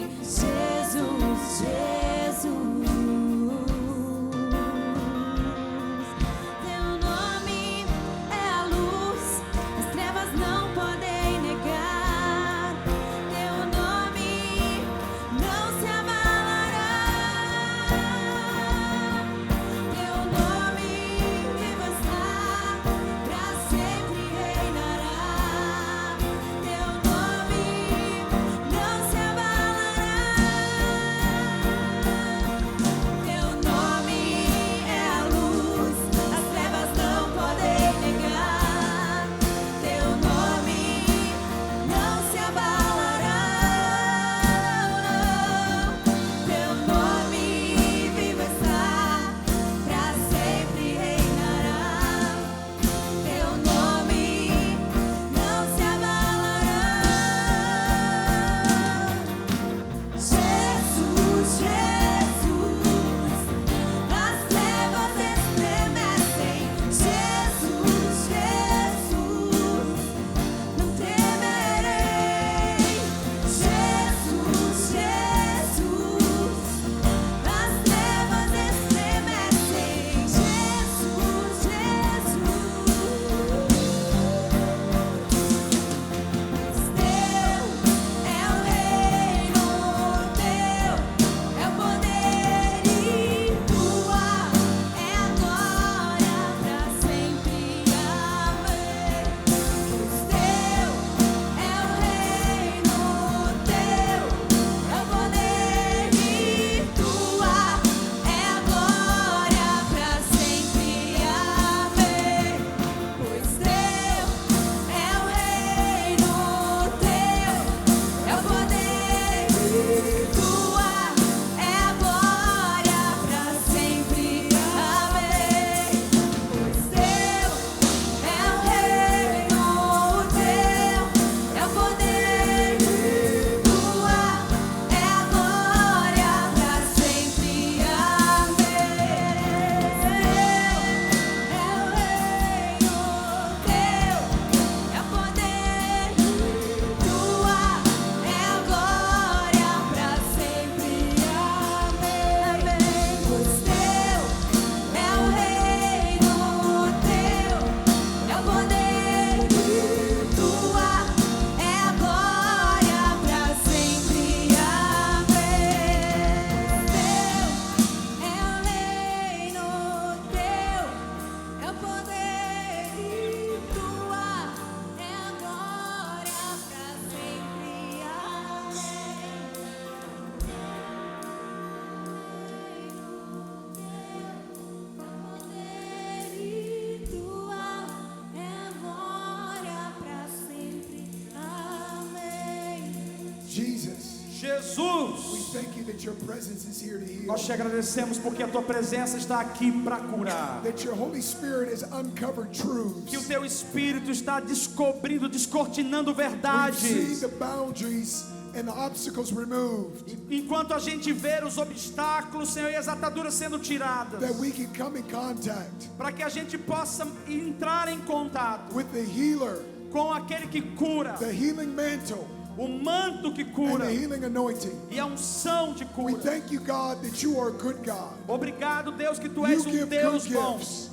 Jesus, thank you that your presence is here to heal. nós te agradecemos porque a tua presença está aqui para curar. That your Holy Spirit has uncovered truths. Que o teu Espírito está descobrindo, descortinando We've seen verdades. the boundaries and the obstacles removed. Enquanto a gente vê os obstáculos, Senhor, e as ataduras sendo tiradas, That we can come in contact para que a gente possa entrar em contato with the healer, com aquele que cura, the healing mantle, o manto que and cura the healing anointing. e a unção de We cura. thank you, God, that you are a good God. Obrigado, Deus, que tu You és give Deus good bom. gifts.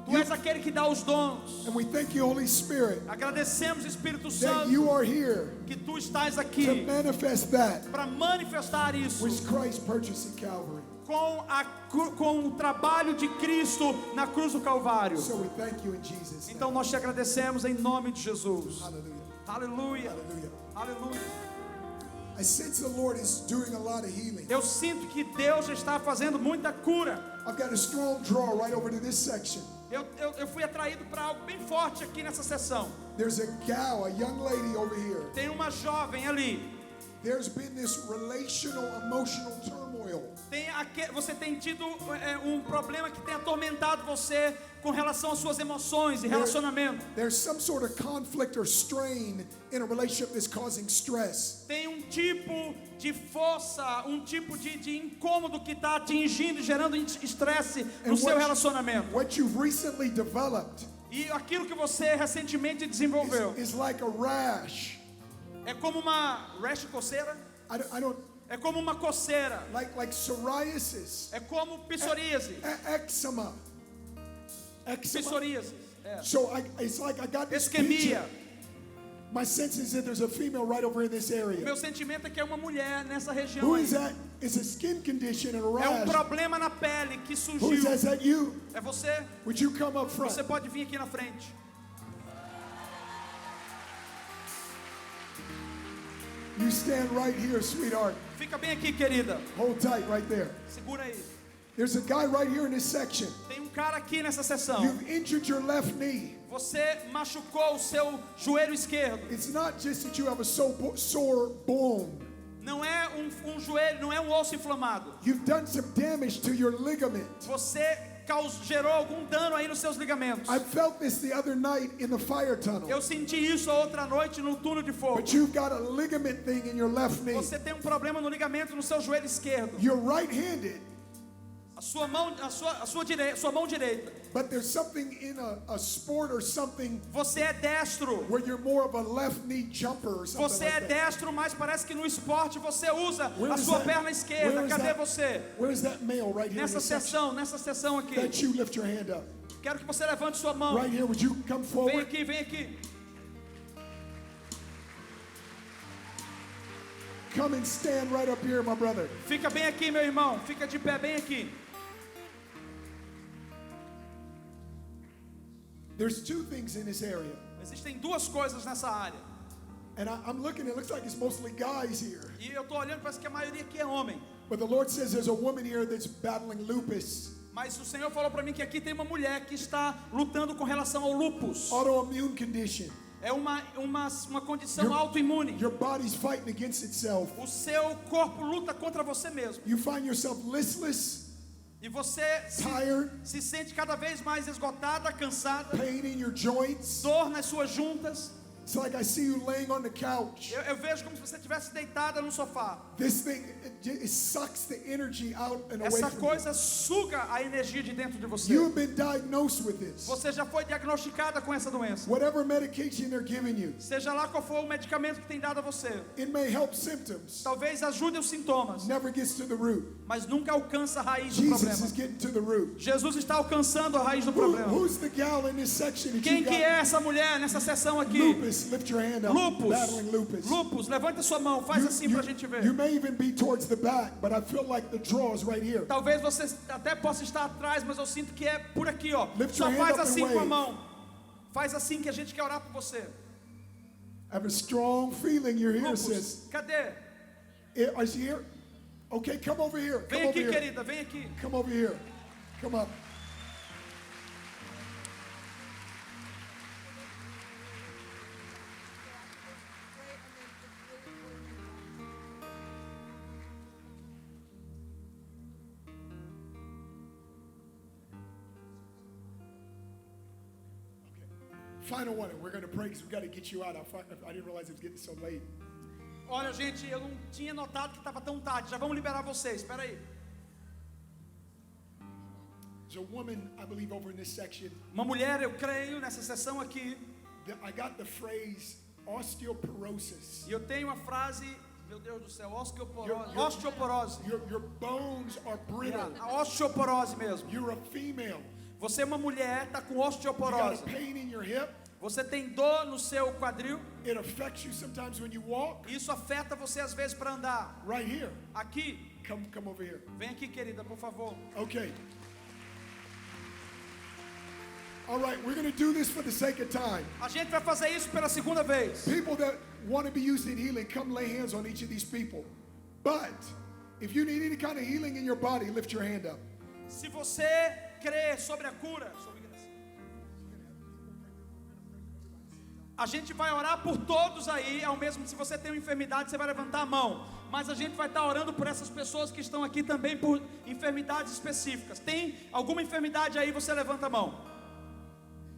Tu és aquele que dá os dons. And we thank you, Holy Spirit, Agradecemos, Espírito that Santo, you are here que tu estás to aqui manifest that para manifestar isso which Christ purchased in Calvary. com o trabalho de Cristo na cruz do Calvário. So we thank you in Jesus' name. Então nós te agradecemos em nome de Jesus. Hallelujah. Aleluia. Hallelujah. Aleluia. I sense the Lord is doing a lot of healing. Eu sinto que Deus está fazendo muita cura. I've got a strong draw right over to this section. Eu fui atraído para algo bem forte aqui nessa sessão. There's a gal, a young lady over here. Tem uma jovem ali. There's been this relational, emotional turmoil. Você tem tido um problema que tem atormentado você com relação às suas emoções e relacionamento. There's some sort of conflict or strain in a relationship that's causing stress. Tem um tipo de força, um tipo de incômodo que está atingindo e gerando estresse no seu relacionamento. What you've recently developed E aquilo que você recentemente desenvolveu is like a rash. é como uma coceira, I don't é como uma coceira, like psoriasis, é como psoríase. eczema. Psoríase. É. So it's like I got this Isquemia. picture. My sense is that there's a female right over in this O area. meu sentimento é que é uma mulher nessa região. Who Aí. is that? It's a skin condition and a É um rash. problema na pele que Who is surgiu. that? Is that you? É você? Would you come up front? Você pode vir aqui na frente. You stand right here, sweetheart. Fica bem aqui, querida. Hold tight right there. Segura aí. There's a guy right here in this section. Tem um cara aqui nessa sessão. You've injured your left knee. Você machucou o seu joelho esquerdo. It's not just that you have a sore bone. Não é um joelho, não é um osso inflamado. You've done some damage to your ligament. Você gerou algum dano aí nos seus ligamentos. I felt this the other night in the fire tunnel. Eu senti isso a outra noite no túnel de fogo. But you've got a ligament thing in your left knee. Você tem um problema no ligamento no seu joelho esquerdo. You're right-handed, A sua mão direita. but there's something in a sport or something Você é destro. where you're more of a left knee jumper or something Você é like that. destro, mas parece que no esporte você usa Where a is sua that- perna esquerda. where is Cadê that- você? Where is that male right here in Nessa this section? sessão aqui. That you lift your hand up. Quero que você levante sua mão. Right here, would you come Vem forward? aqui, vem aqui. Come and stand right up here, my brother. Fica bem aqui, meu irmão. Fica de pé bem aqui. There's two things in this area. Existem duas coisas nessa área. And I'm looking, it looks like it's mostly guys here. E eu tô olhando, parece que a maioria aqui é homem. But the Lord says there's a woman here that's battling lupus, Mas o Senhor falou para mim que aqui tem uma mulher que está lutando com relação ao lúpus. autoimmune condition. É uma condição autoimune. Your body's fighting against itself. O seu corpo luta contra você mesmo. You find yourself listless, E você tired, se sente cada vez mais esgotada, cansada, pain in your joints. dor nas suas juntas. It's like I see you laying on the couch. Eu vejo como se você estivesse deitada no sofá. This thing, it sucks the energy out and away Essa from coisa suga a energia de dentro de you. você. You've been diagnosed with this. Você já foi diagnosticada com essa doença. Whatever medication they're giving you, Seja lá qual for o medicamento que tem dado a você. it may help symptoms, Talvez ajude os sintomas, never gets to the root. mas nunca alcança a raiz do Jesus problema. is getting to the root. Jesus está alcançando a raiz do problema. Who's the gal in this section that Quem you que got? é essa mulher nessa sessão aqui? Lupus, lift your hand up. Lupus. Battling lupus. Lupus, levanta sua mão, faz assim pra gente ver. You may even be towards the back, but I feel like the draw is right here. Talvez você até possa estar atrás, mas eu sinto que é por aqui, ó. Lift Só your hand faz up and assim com a wave. mão. Faz assim que a gente quer orar por você. I have a strong feeling you're here, Lupus, sis. cadê? Is she here? Okay, come over here. Come Vem over aqui, here. querida, vem aqui. Come over here. Come up. Final one, and we're going to pray because we've got to get you out. I didn't realize it was getting so late. Olha, gente, eu não tinha notado que estava tão tarde. Já vamos liberar vocês, espera aí. There's a woman, I believe, over in this section. Uma mulher, eu creio, nessa sessão aqui. I got the phrase osteoporosis. E eu tenho a frase, meu Deus do céu, osteoporose. Your- Osteoporose. Your bones are brittle. A osteoporose mesmo. You're a female. Você é uma mulher, está com You got osteoporose. a pain in your hip. Você tem dor no seu quadril. It affects you sometimes when you walk. Isso afeta você às vezes para andar. Right here. Aqui, Come over here. vem aqui, querida, por favor. Okay. All right, we're going to do this for the sake of time. A gente vai fazer isso pela segunda vez. People that want to be used in healing, come lay hands on each of these people. But if you need any kind of healing in your body, lift your hand up. Se você crê sobre a cura, a gente vai orar por todos aí, ao mesmo se você tem uma enfermidade, você vai levantar a mão. Mas a gente vai estar orando por essas pessoas que estão aqui também por enfermidades específicas. Tem alguma enfermidade aí, você levanta a mão.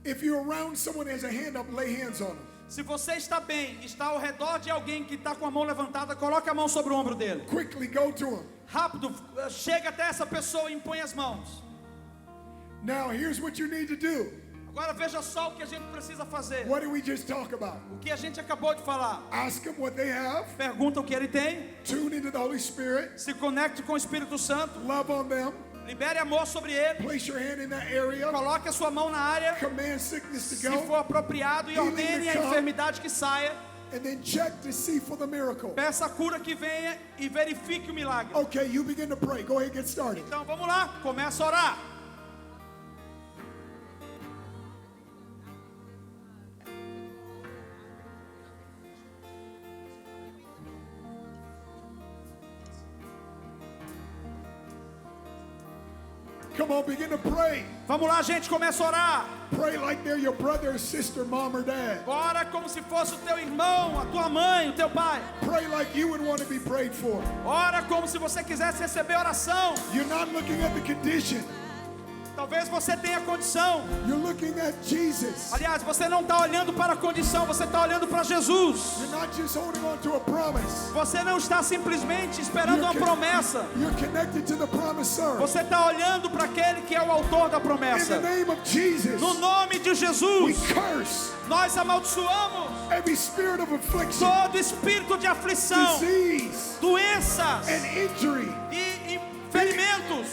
If you're around someone that has a hand up, lay hands on them. Se você está bem, está ao redor de alguém que está com a mão levantada, coloque a mão sobre o ombro dele. Quickly go to them. Rápido, chega até essa pessoa e impõe as mãos. Now, here's what you need to do. Agora veja só o que a gente precisa fazer. What did we just talk about? O que a gente acabou de falar. Ask them what they have. Pergunta o que ele tem. Tune into the Holy Spirit. Se conecte com o Espírito Santo. Love on them. Libere amor sobre ele. Place your hand in that area. Coloque a sua mão na área. Command sickness to Se go. for apropriado, e ordene a enfermidade que saia. And then check to see for the miracle. Peça a cura que venha e verifique o milagre. Okay, you begin to pray. Go ahead and get started. Então vamos lá, começa a orar. Come on, begin to pray. Vamos lá, gente, começa a orar. Pray like they're your brother or sister, mom or dad. Ora como se fosse o teu irmão, a tua mãe, o teu pai. Pray like you would want to be prayed for. Ora como se você quisesse receber oração. You're not looking at the condition. Talvez você tenha condição. You're looking at Jesus. Aliás, você não está olhando para a condição, você está olhando para Jesus. You're not just holding on to a promise. Você não está simplesmente esperando uma promessa. You're connected to the promiser. Você está olhando para aquele que é o autor da In promessa. the name of Jesus, No nome de we Jesus, curse nós amaldiçoamos every spirit of affliction, todo espírito de aflição, disease, doenças and injury. e ferimentos.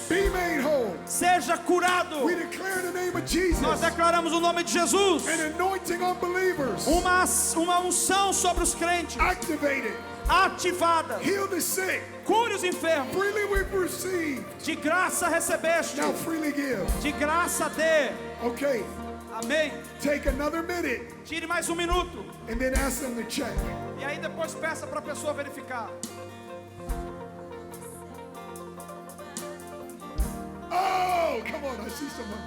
Be made whole. Seja curado. We declare in the name of Jesus Nós declaramos o nome de Jesus. an anointing on believers. Uma unção sobre os crentes. Activated. Ativada. Heal the sick. Cure os enfermos. Freely we've received. De graça recebeste. Now freely give. De graça dê. Okay, Amém. take another minute Tire mais um minuto. and then ask them to check. E aí depois peça para a pessoa verificar. Oh, come on, I see someone.